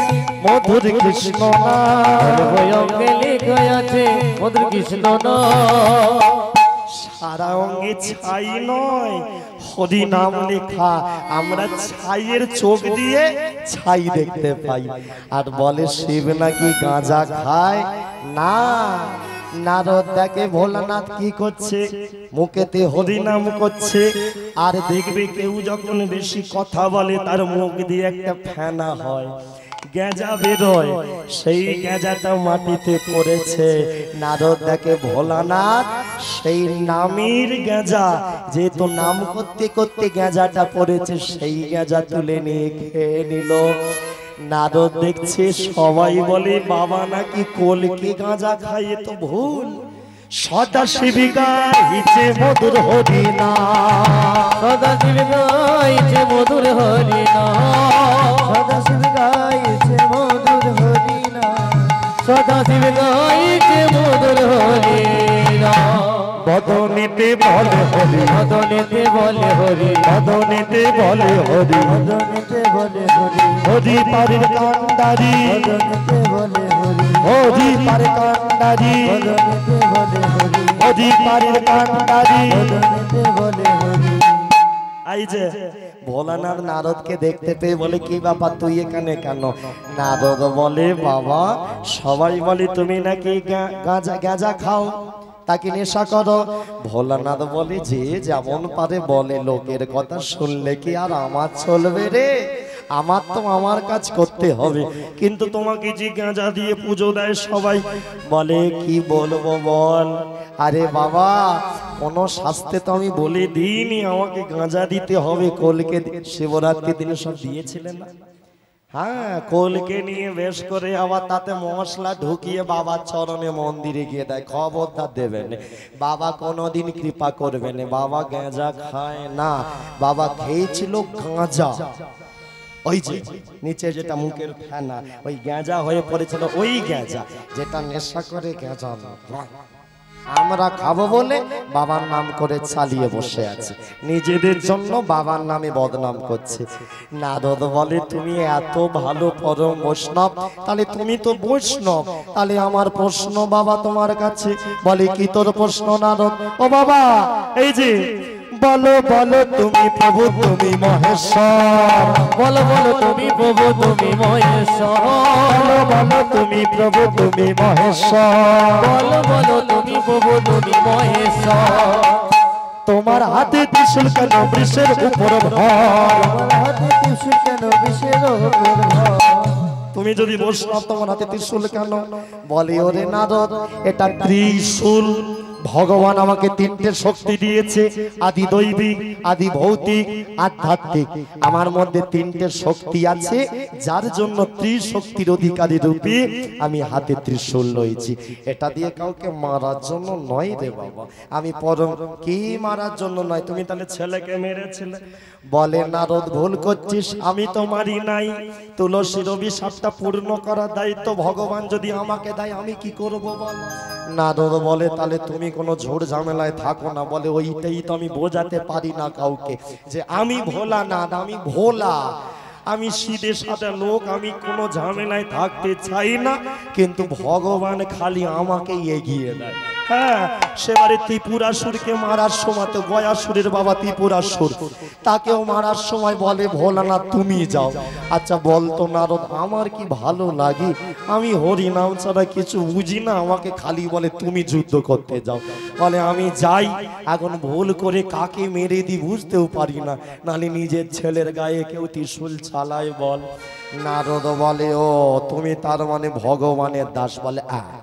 A: মধুর কৃষ্ণ
B: সর্বঙ্গে লেখা আছে মধুর কৃষ্ণ
A: সারা অঙ্গে ছাই নয় হরি নাম লেখা আমরা ছাইয়ের চোখ দিয়ে ছাই দেখতে পাই আর বলে শিব নাকি গাঁজা খায় না নারদ দেখে ভোলানাথ কি করছে মুখেতে হরি নাম করছে আর দেখবে কেউ যখন বেশি কথা বলে তার মুখ দিয়ে একটা ফেনা হয় গেঁজা বেরোয় সেই গেঁজাটা মাটিতে পড়েছে নারদ দেখে ভোলানাথ সেই নামের গেঁজা যেহেতু নাম করতে করতে গেঁজাটা পড়েছে সেই গেঁজা তুলে নিয়ে খেয়ে নিল নারদ দেখছে সবাই বলে বাবা নাকি কলকে গাঁজা খাইয়ে তো ভুল সদা শিবিকা হিচে মধুর হরিনা
B: সদা শিব গাইছে মধুর হরিনা সদা শিব গাইছে মধুর হরিনা সদা শিব গাইছে মধুর হরিনা
A: বদনেতে বলে হরি
B: বদনেতে বলে হরি
A: বদনেতে বলে হরি
B: বদনেতে বলে হরি
A: হরি পারের কান্ডারি
B: বদনেতে বলে হরি
A: হরি পারে কান্ডারি
B: বদনেতে বলে হরি
A: হরি পারের কান্ডারি
B: বদনেতে বলে হরি
A: এই যে ভোলানাথ নারদকে দেখতে পেয়ে বলে কি ব্যাপার তুই এখানে কেন নারদ বলে বাবা সবাই বলে তুমি নাকি গাঁজা গাঁজা খাও তাকে নেশা করো ভোলানাথ বলে যে যেমন পারে বলে লোকের কথা শুনলে কি আর আমার চলবে রে আমার তো আমার কাজ করতে হবে, কিন্তু তোমাকে যে গাঁজা দিয়ে পুজো দেয় সবাই, বলে কি বলবো বল। আরে বাবা, কোন শাস্তে তো আমি বলে দিইনি আমাকে গাঁজা দিতে হবে। কোলকে শিবরাত্রি দিনে সব দিয়েছিলেন না? হ্যাঁ, কোলকে নিয়ে বেশ করে আবার তাতে মশলা ঢুকিয়ে বাবার চরণে মন্দিরে গিয়ে দেয়। খবরদার দেবেন, বাবা কোনোদিন কৃপা করবেন। বাবা গাঁজা খায় না, বাবা খেয়েছিল গাঁজা। ওই যে নিচে যেটা মুখের ফেনা, ওই গাঁজা হয়ে পড়েছিল, ওই গাঁজা যেটা নেশা করে গাঁজা আমরা খাবো বলে বাবার নাম করে চালিয়ে বসে আছে, নিজেদের জন্য বাবার নামে বদনাম করছে। নারদ বলে তুমি এত ভালো পরম বৈষ্ণব, তাহলে তুমি তো বৈষ্ণব, তাহলে আমার প্রশ্ন বাবা তোমার কাছে। বলে কি তোর প্রশ্ন নারদ? ও বাবা, এই যে বলো বলো তুমি প্রভু তুমি মহেশ্বর,
B: বলো বলো তুমি প্রভু তুমি মহেশ্বর,
A: বলো বলো তুমি প্রভু তুমি মহেশ্বর,
B: বলো বলো তুমি প্রভু তুমি মহেশ্বর।
A: তোমার হাতে ত্রিশূল কেন বৃষের উপর ভর,
B: তোমার হাতে ত্রিশূল কেন বৃষের উপর ভর।
A: তুমি যদি বৈষ্ণব তোমার হাতে ত্রিশূল কেন? বলে ওরে নারদ, এটা ত্রিশূল ভগবান আমাকে তিনটে শক্তি দিয়েছে, আদি দৈবিক, আদি ভৌতিক, আধ্যাত্মিক। আমার মধ্যে তিনটে শক্তি আছে, যার জন্য ত্রিশক্তির অধিকারী রূপে আমি হাতে ত্রিশূল লইছি। এটা দিয়ে কাউকে মারার জন্য নয় রে বাবা, আমি পরম কি মারার জন্য নয়। তুমি তাহলে ছেলেকে মেরেছিলে? বলে নারদ ভুল করছিস, আমি তো মারি নাই। তুলসীর অভিশাপটা পূর্ণ করার দায়িত্ব ভগবান যদি আমাকে দেয়, আমি কি করব বল? নারদ বলে তাহলে তুমি কোনো ঝোড় ঝামেলায় থাকো না। বলে ওইটাই তো আমি বোঝাতে পারি না কাউকে, যে আমি ভোলা না, আমি ভোলা, আমি সিধে সাদা লোক, আমি কোনো ঝামেলায় থাকতে চাই না, কিন্তু ভগবান খালি আমাকে এগিয়ে দেয়। হ্যাঁ, সেবারে ত্রিপুরাসুরকে মারার সময় তো গয়াসুরের বাবা ত্রিপুরাসুর, তাকেও মারার সময় বলে ভোলানাথ তুমি যাও। আচ্ছা বলতো নারদ, আমার কি ভালো লাগে? আমি হরি নাম ছাড়া কিছু বুঝি না, আমাকে খালি বলে তুমি যুদ্ধ করতে যাও। বলে আমি যাই, এখন ভুল করে কাকে মেরে দিই বুঝতেও পারি না, নালে নিজের ছেলের গায়ে কেউ ত্রিশূল চালায় বল। নারদ বলে ও তুমি তার মানে ভগবানের দাস। বলে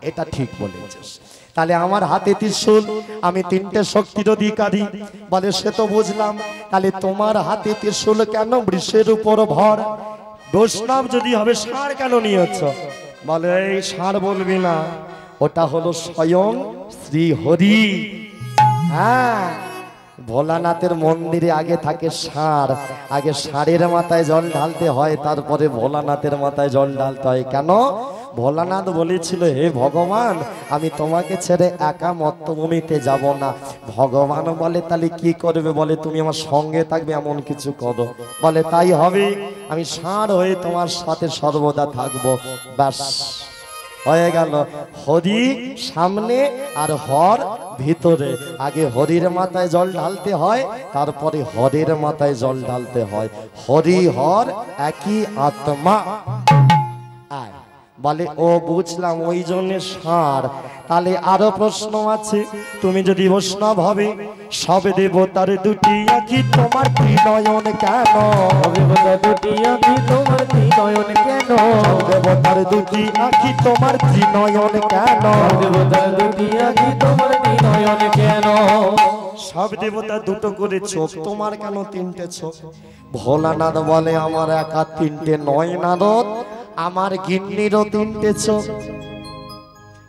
A: এটা ঠিক বলেছিস, তাহলে আমার হাতে ত্রিশূল, আমি তিনটে শক্তির অধিকারী। বলে সে তো বুঝলাম, তাহলে তোমার হাতে ত্রিশূল কেন বৃষের উপর ভর? বৈষ্ণব যদি হবে ষাঁড় কেন নিয়েছ? বলে এই ষাঁড় বলবি না, ওটা হলো স্বয়ং শ্রী হরি। হ্যাঁ, ভোলানাথের মন্দিরে আগে থাকে ষাঁড়, আগে ষাঁড়ের মাথায় জল ঢালতে হয়, তারপরে ভোলানাথের মাথায় জল ঢালতে হয়। কেন? ভোলানাথ বলেছিল হে ভগবান, আমি তোমাকে ছেড়ে একা মত্তভূমিতে যাব না। ভগবান বলে তাহলে কি করবে? বলে তুমি আমার সঙ্গে থাকবে, এমন কিছু করো। বলে তাই হবে, আমি ষাঁড় হয়ে তোমার সাথে সর্বদা থাকবো। ব্যাস হয়ে গেল। হরি সামনে আর হর ভিতরে। আগে হরির মাথায় জল ঢালতে হয়, তারপরে হরের মাথায় জল ঢালতে হয়। হরি হর একই আত্মা। বলে ও বুঝলাম, ওই জন্য ষাঁড়। তাহলে আরো প্রশ্ন আছে, তুমি যদি বৈষ্ণব হবে, সব দেবতার দুটি আঁখি তোমার ত্রিনয়ন কেন?
B: দেবতার দুটি আঁখি তোমার ত্রিনয়ন কেন?
A: দেবতার দুটি আঁখি তোমার ত্রিনয়ন কেন?
B: দেবতার দুটি আঁখি তোমার ত্রিনয়ন কেন?
A: সব দেবতা দুটো করে চোখ, তোমার কেন তিনটে চোখ? ভোলানাথ বলে আমার একা তিনটে নয় নারদ, আমার গিন্নিরও তিনটে চোখ।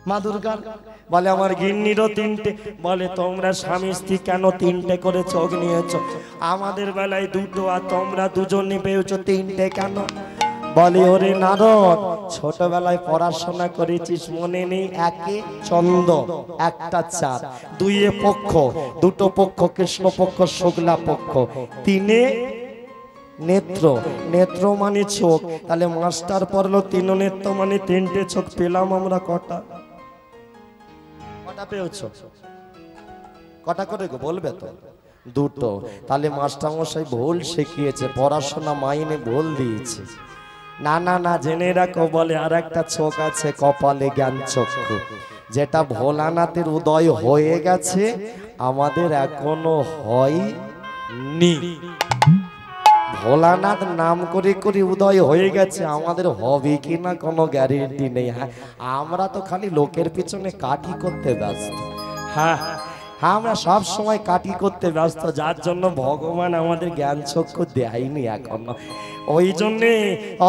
A: মা দুর্গা বলে আমার গিন্নিরও তিনটে। বলে তোমরা স্বামী স্ত্রী কেন তিনটে করে চোখ নিয়েছ? আমাদের বেলায় দুটো, আর তোমরা দুজনে পেয়েছ তিনটে কেন? বলে ওরে নারদ, ছোটবেলায় পড়াশোনা করেছিস মনে নেই? একে চন্দ্র, একটা চাঁদ, দুইয়ে পক্ষ, দুটো পক্ষ কৃষ্ণ পক্ষ শুক্লা পক্ষ, তিনে নেত্র, নেত্র মানে চোখ। তাহলে মাস্টার পড়লো তিন নেত্র মানে তিনটে চোখ। পেলাম আমরা কটা? কটা পেয়েছ? কটা করে গো বলবে তো? দুটো। তাহলে মাস্টার মশাই ভুল শিখিয়েছে, পড়াশোনা মাইনে ভুল দিয়েছে। না না না, জেনে রাখো, বলে আর একটা চোখ আছে কপালে জ্ঞান চক্ষু, যেটা ভোলানাথের উদয় হয়ে গেছে, আমাদের এখনো হয়নি। ভোলানাথ নাম করে করে উদয় হয়ে গেছে, আমাদের হবে কি না কোনো গ্যারেন্টি নেই। হ্যাঁ, আমরা তো খালি লোকের পিছনে কাটি করতে ব্যস্ত। হ্যাঁ, আমরা সব সময় কাটি করতে ব্যস্ত, যার জন্য ভগবান আমাদের জ্ঞান চক্ষু দেয়নি এখনো। ওই জন্যে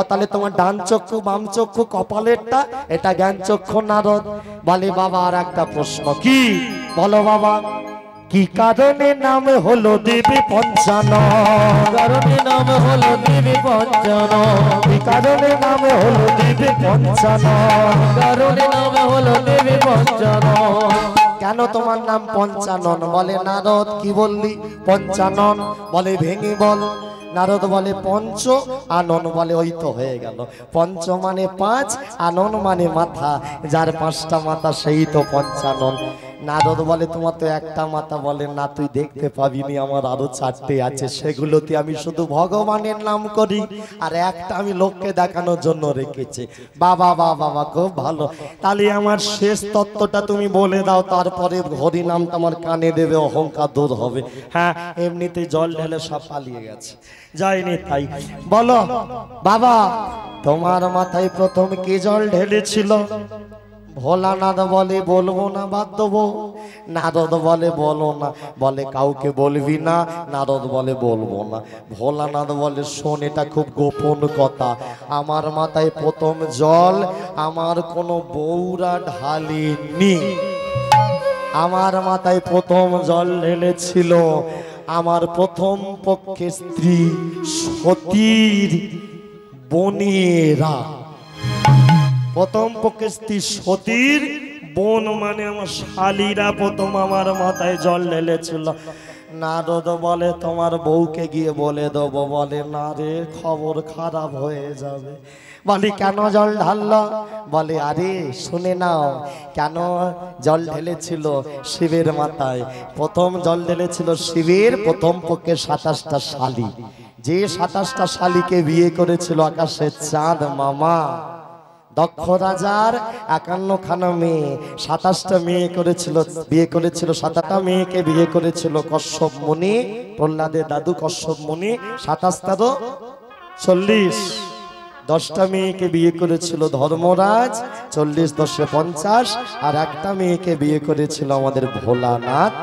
A: তাহলে তোমার ডান চক্ষু বাম চক্ষু কপালেরটা এটা জ্ঞান চক্ষু নারদ বলে। বাবা আর একটা প্রশ্ন, কি বলো বাবা? কি কারণে নাম হলো দেবী পঞ্চানন?
B: কারণে নাম হলো দেবী পঞ্চানন।
A: কি কারণে নাম হলো দেবী পঞ্চানন?
B: কারণে নাম হলো দেবী পঞ্চানন।
A: কেন তোমার নাম পঞ্চানন? বলে নারদ কি বললি? পঞ্চানন বলে ভেঙে বল। নারদ বলে পঞ্চ, আনন বলে ওই তো হয়ে গেল। পঞ্চ মানে পাঁচ, আনন মানে মাথা, যার পাঁচটা মাথা সেই তো পঞ্চানন। নারদ বলে তোমার তো একটা মাথা। বলে না, তুই দেখতে পাবিনি, আমার আরো চারটে আছে, সেগুলোতে আমি শুধু ভগবানের নাম করি, আর একটা আমি লোককে দেখানোর জন্য রেখেছি। বাবা বাবা বাবা, খুব ভালো। তাহলে আমার শেষ তত্ত্বটা তুমি বলে দাও, তারপরে হরি নামটা আমার কানে দেবে, অহংকার দূর হবে। হ্যাঁ, এমনিতেই জল ঢেলে সব পালিয়ে গেছে, যায়নি তাই। বলো বাবা, তোমার মাথায় প্রথম কে জল ঢেলেছিল? ভোলানাথ বলে বলবো না, বাদ দেবো। নারদ বলে বলো না। বলে কাউকে বলবি না। নারদ বলে বলবো না। ভোলানাথ বলে শোন, এটা খুব গোপন কথা। আমার মাথায় প্রথম জল আমার কোনো বউরা ঢালেনি। আমার মাথায় প্রথম জল ঢেলেছিল আমার প্রথম পক্ষে স্ত্রী সতীর বোনেরা। প্রথম পক্ষে স্ত্রী সতীর বোন মানে আমার শালীরা প্রথম আমার মাথায় জল ঢেলেছিল। নারদ বলে তোমার বউকে গিয়ে বলে দেবো। বলে না রে, খবর খারাপ হয়ে যাবে। বলি কেন জল ঢালল? বলে আরে শুনে নাও, কেন জল ঢেলেছিল শিবের মাথায়। প্রথম জল ঢেলেছিল শিবের প্রথম পক্ষে 27টা শালী। যে 27টা শালীকে বিয়ে করেছিল আকাশের চাঁদ মামা। দক্ষ রাজার 51খানা মেয়ে, 27টা মেয়ে করেছিল, বিয়ে করেছিল। 7টা মেয়েকে বিয়ে করেছিল কশ্যপ মুনি, প্রহ্লাদের দাদু কশ্যপ মুনি। 27 40, 10টা মেয়েকে বিয়ে করেছিল ধর্মরাজ, 40 10 50, আর একটা মেয়েকে বিয়ে করেছিল আমাদের ভোলানাথ,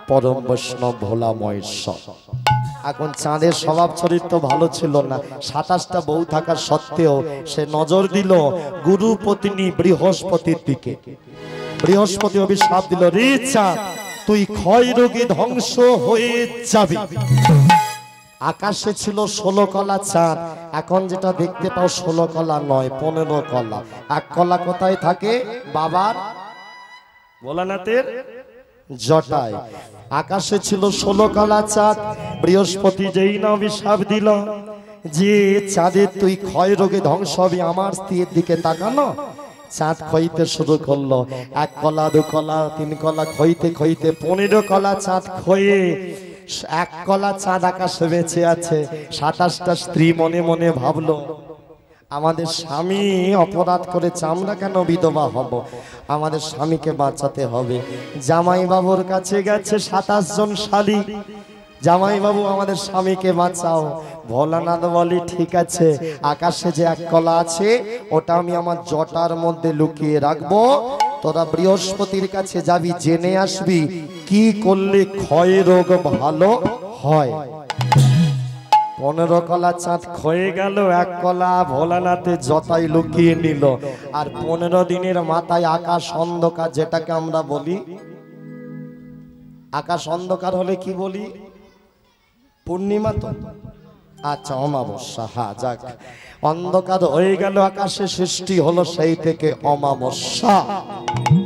A: পরম বৈষ্ণব ভোলা মহেশ্বর। এখন চাঁদের স্বভাব চরিত্র ভালো ছিল না। 27টা বউ থাকার সত্ত্বেও সে নজর দিল গুরু পত্নী বৃহস্পতির দিকে। বৃহস্পতি অভিশাপ দিল, রে চাঁদ তুই ক্ষয় রোগে ধ্বংস হয়ে যাবি। আকাশে ছিল 16 কলা চাঁদ, এখন যেটা দেখতে পাও 16 কলা নয়, 15 কলা। এক কলা কোথায় থাকে? বাবার ভোলানাথের জটায়। আকাশে ছিল 16 কলা চাঁদ। বৃহস্পতি যেই না অভিশাপ দিল যে চাঁদের তুই ক্ষয় রোগে ধ্বংস হবি, আমার স্ত্রীর দিকে তাকানো। চাঁদ ক্ষয়তে শুরু করলো। 1 কলা 2 কলা 3 কলা ক্ষয়তে ক্ষয়তে 15 কলা চাঁদ ক্ষয়ে 1 কলা চাঁদ আকাশে বেঁচে আছে। 27টা স্ত্রী মনে মনে ভাবলো, আমাদের স্বামী অপরাধ করেছে, আমরা কেন বিধবা হব? আমাদের স্বামীকে বাঁচাতে হবে। জামাই বাবুর কাছে গেছে 27 জন শালী। জামাই বাবু আমাদের স্বামীকে বাঁচাও। ভোলানাথ বলে ঠিক আছে, আকাশে যে 1 কলা আছে ওটা আমি আমার জটার মধ্যে লুকিয়ে রাখবো। তোরা বৃহস্পতির কাছে যাবি, জেনে আসবি কি করলে ক্ষয় রোগ ভালো হয়। 15 কলা চাঁদ ক্ষয়ে গেল। 1 কলা ভোলানাথে জটায় লুকিয়ে নিল। আর 15 দিনের মাথায় আকাশ অন্ধকার, যেটাকে আমরা বলি আকাশ অন্ধকার হলে কি বলি? পূর্ণিমা তো, আচ্ছা অমাবস্যা। হ্যাঁ যাক, অন্ধকার হয়ে গেল, আকাশে সৃষ্টি হলো সেই থেকে অমাবস্যা।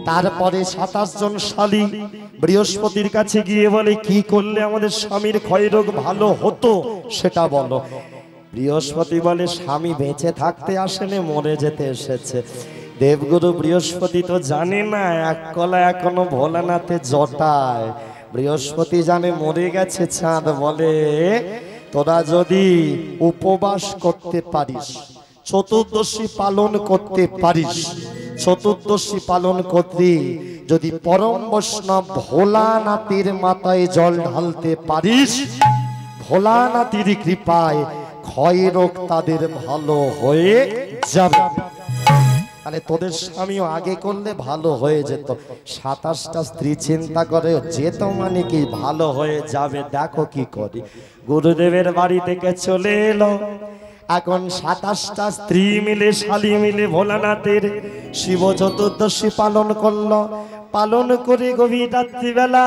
A: তারপরে 27 জন শালী বৃহস্পতির কাছে গিয়ে বলে কি করলে আমাদের স্বামীর ক্ষয়রোগ ভালো হতো সেটা বলো। বৃহস্পতি বলে স্বামী বেঁচে থাকতে আসেনি, মরে যেতে এসেছে। দেবগুরু বৃহস্পতি তো জানে না 1 কলা এখনো ভোলানাথে জটায়। বৃহস্পতি জানে মরে গেছে। চাঁদ বলে তোরা যদি উপবাস করতে পারিস, চতুর্দশী পালন করতে পারিস, চতুর্দশী পালন করতে যদি পরম বৈষ্ণব ভোলানাথের মাথায় জল ঢালতে পারিস, ভোলানাথের কৃপায় ক্ষয় রোগ তাদের ভালো হয়ে যাবে। তাহলে তোদের স্বামীও আগে করলে ভালো হয়ে যেত। 27টা স্ত্রী চিন্তা করে যেত মানে কি ভালো হয়ে যাবে। দেখো কি করি, গুরুদেবের বাড়ি থেকে চলে এলো। এখন 27টা স্ত্রী মিলে শালী মিলে ভোলানাথের শিব চতুর্দশী পালন করলো। পালন করে গভীর রাত্রিবেলা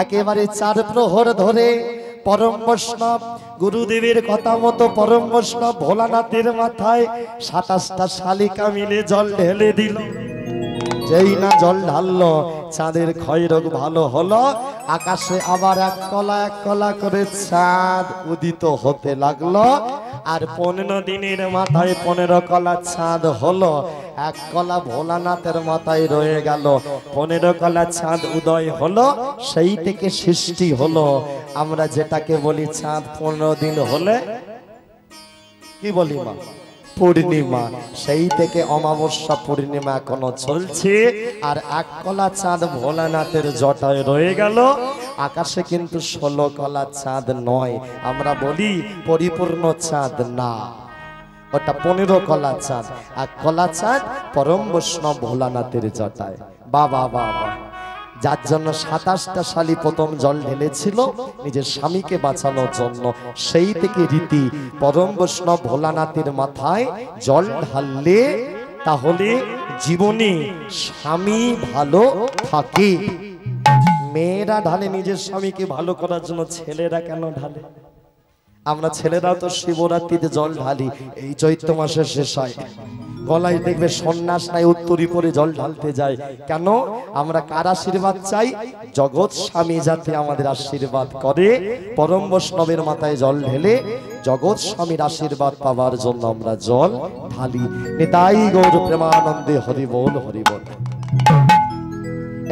A: একেবারে 4 প্রহর ধরে পরম বৈষ্ণব গুরুদেবের কথা মতো পরম বৈষ্ণব ভোলানাথের মাথায় 27টা শালিকা মিলে জল ঢেলে দিল। যেই না জল ঢাললো, চাঁদের ক্ষয় রোগ ভালো হলো। আকাশে আবার এক কলা করে চাঁদ উদিত হতে লাগলো। আর 15 দিনের মাথায় 15 কলা চাঁদ হলো। এক কলা ভোলানাথের মাথায় রয়ে গেল। 15 কলা চাঁদ উদয় হলো। সেই থেকে সৃষ্টি হলো আমরা যেটাকে বলি চাঁদ 15 দিন হলে কি বলি মা, পূর্ণিমা। সেই থেকে অমাবস্যা পূর্ণিমা এখনো চলছে। আর এক কলা চাঁদ ভোলানাথের জটায় রয়ে গেল। আকাশে কিন্তু 16 কলা চাঁদ নয়, আমরা বলি পরিপূর্ণ চাঁদ না, ওটা 15 কলা চাঁদ। এক কলা চাঁদ পরম বৈষ্ণব ভোলানাথের জটায়। বাবা বাবা, যার জন্য 27টা শালী প্রথম জল ঢেলেছিল নিজের স্বামীকে বাঁচানোর জন্য। সেই থেকে রীতি পরম বৈষ্ণব ভোলানাথের মাথায় জল ঢাললে তাহলে জীবনে স্বামী ভালো থাকে। মেয়েরা ঢালে নিজের স্বামীকে ভালো করার জন্য, ছেলেরা কেন ঢালে? আমরা ছেলেরাও তো শিবরাত্রিতে জল ঢালি, এই চৈত্র মাসে শেষ হয়। গলায় দেখবে সন্ন্যাস নাই, উত্তরি পরে জল ঢালতে যায়। কেন? আমরা কার আশীর্বাদ চাই? জগৎ স্বামী যাতে আমাদের আশীর্বাদ করে। পরম বৈষ্ণবের মাথায় জল ঢেলে জগৎ স্বামীর আশীর্বাদ পাওয়ার জন্য আমরা জল ঢালি। নিতাই গৌর প্রেমানন্দে হরি বল হরি বল।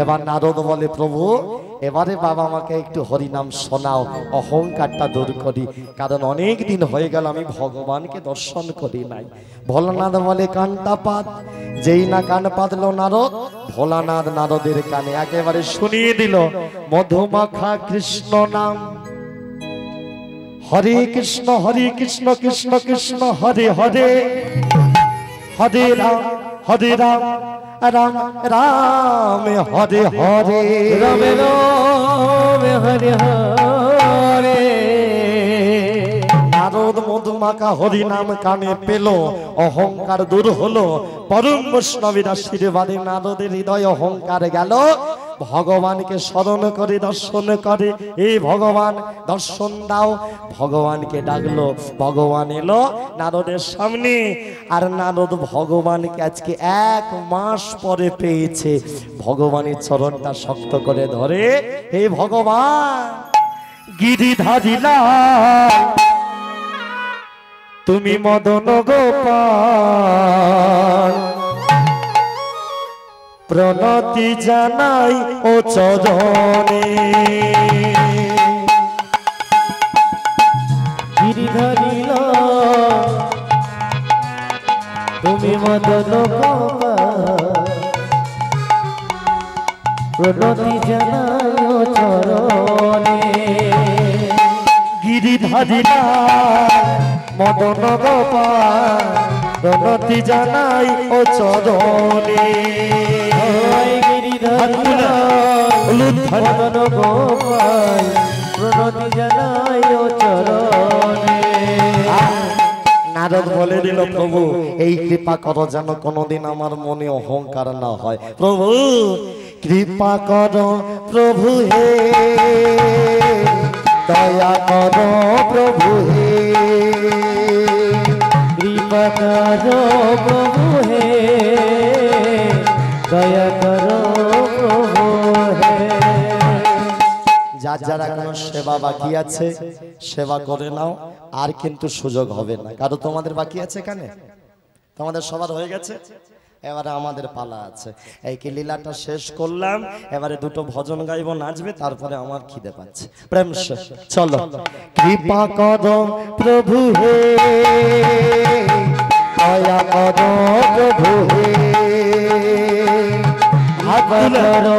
A: এবার নারদ বলে, প্রভু এবারে বাবা আমাকে একটু হরিনাম শোনাও, অহংকারটা দূর করি, কারণ অনেক দিন হয়ে গেল আমি ভগবানকে দর্শন করি নাই। ভোলানাথ বলে কানটা পাত। যেই না কান পাতলো নারদ, ভোলানাথ নারদের কানে একেবারে শুনিয়ে দিল মধুমাখা কৃষ্ণ নাম। হরে কৃষ্ণ কৃষ্ণ কৃষ্ণ হরে হরে, হরে রাম রাম রাম হরে হরে,
B: রাম রাম হরে হরে।
A: নারদ মধুমাখা হরি নাম কানে পেল, অহংকার দূর হলো। পরম বৈষ্ণবের আশীর্বাদে নারদের হৃদয় অহংকার গেল। ভগবানকে স্মরণ করে দর্শন করে, এই ভগবান দর্শন দাও। ভগবানকে ডাকলো, ভগবান এলো নারদের সামনে। আর নারদ ভগবানকে আজকে 1 মাস পরে পেয়েছে। ভগবানের চরণটা শক্ত করে ধরে, হে ভগবান গিরিধারী লাল, তুমি মদন গোপাল, প্রণতি জানাই ও চরণে।
B: গিরিধারী লাল, তুমি মদন গোপাল, প্রণতি জানাই ও চরণে।
A: গিরিধারী লাল মদন গোপাল, প্রণতি জানাই ও চরণে।
B: গিরিধারী লাল মদন গোপাল, প্রণতি জানাই ও চরণে।
A: নারদ বলে দিল, প্রভু এই কৃপা করো যেন কোনোদিন আমার মনে অহংকার না হয়। প্রভু কৃপা করো প্রভু হে, দয়া করো প্রভু হে,
B: কৃপা করো প্রভু হে, দয়া করো প্রভু হে।
A: যার যারা কোনো সেবা বাকি আছে সেবা করে নাও, আর কিন্তু সুযোগ হবে না। কারো তোমাদের বাকি আছে এখানে? তোমাদের সবার হয়ে গেছে, এবারে আমাদের পালা আছে। এই কি লীলাটা শেষ করলাম, এবারে দুটো ভজন গাইব, নাচবে, তারপরে আমার খিদে পাচ্ছে। প্রেম সে চলো। কৃপা করো প্রভু হে, দয়া করো প্রভু হে,
B: কৃপা করো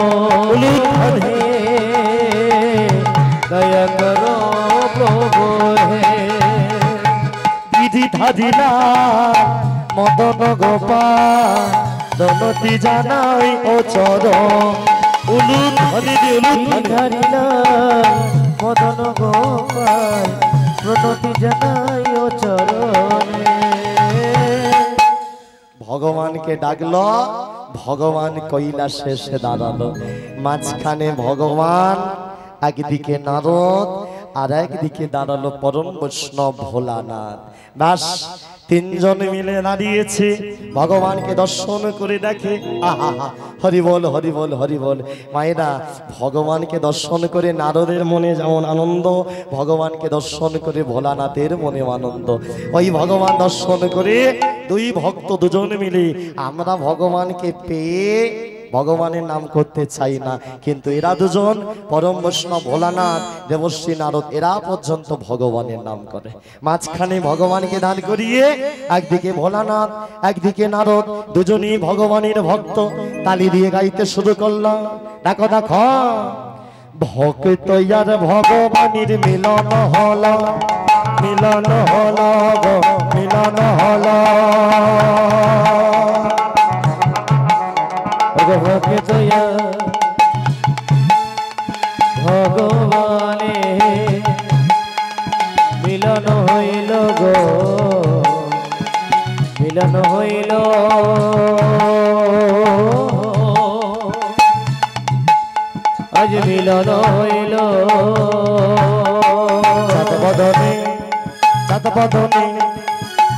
B: হে, দয়া করো প্রভু হে।
A: ধারিলা মদন গোপাল দনতি জানাই ও চরণ উলু ধ্বনি দি উলু
B: ধারিলা মদন গোপাল প্রণতি জানাই ও চরণে।
A: ভগবানকে ডাকলো, ভগবান কৈলাসে এসে দাঁড়ালো। মাঝখানে ভগবান, একদিকে নারদ আর একদিকে দাঁড়ালো পরম বৈষ্ণব ভোলানাথ। ব্যাস তিনজন মিলে দাঁড়িয়েছে, ভগবানকে দর্শন করে দেখে। আহা হরি বল হরি বল হরি বল। মায়েরা, ভগবানকে দর্শন করে নারদের মনে যেমন আনন্দ, ভগবানকে দর্শন করে ভোলানাথের মনে আনন্দ। ওই ভগবান দর্শন করে দুই ভক্ত দুজন মিলে আমরা ভগবানকে পেয়ে ভগবানের নাম করতে চাই না, কিন্তু এরা দুজন পরম বৈষ্ণব ভোলানাথ দেবশ্রী নারদ এরা পর্যন্ত ভগবানের নাম করে। মাঝখানে ভগবানকে দাঁড় করিয়ে একদিকে ভোলানাথ একদিকে নারদ, দুজনই ভগবানের ভক্ত। তালি দিয়ে গাইতে শুরু করলাম। দেখো দেখো ভক্ত আর ভগবানের মিলন হল, মিলন হল গো মিলন হল।
B: ভগবানে মিলন হইল গো মিলন হইল, আজ মিলন হইল।
A: চাঁদ বদনে চাঁদ বদনে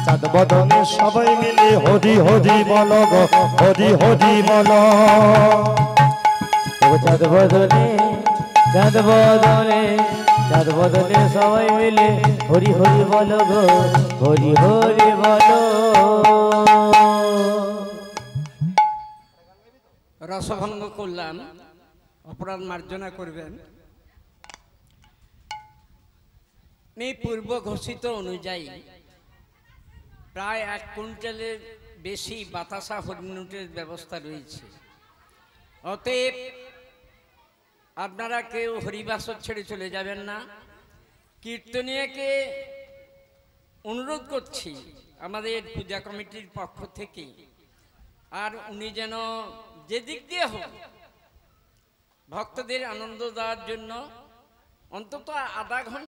A: চাঁদ বদনে সবাই মিলে হরি হরি বল গো হরি হরি বল।
B: চাঁদ বদনে চাঁদ বদনে চাঁদ বদনে সবাই মিলে হরি হরি বল গো হরি হরি বল।
C: রসভঙ্গ করলাম, অপরাধ মার্জনা করবেন। এই পূর্ব ঘোষিত অনুযায়ী প্রায় 1 কুইন্টালের বেশি বাতাসা হরিণুটের ব্যবস্থা রয়েছে। অতএব আপনারা কেউ হরিবাসর ছেড়ে চলে যাবেন না। কীর্তনিয়াকে অনুরোধ করছি আমাদের পূজা কমিটির পক্ষ থেকে, আর উনি যেন যেদিক দিয়ে হোক ভক্তদের আনন্দ দেওয়ার জন্য অন্তত আধা ঘন্টা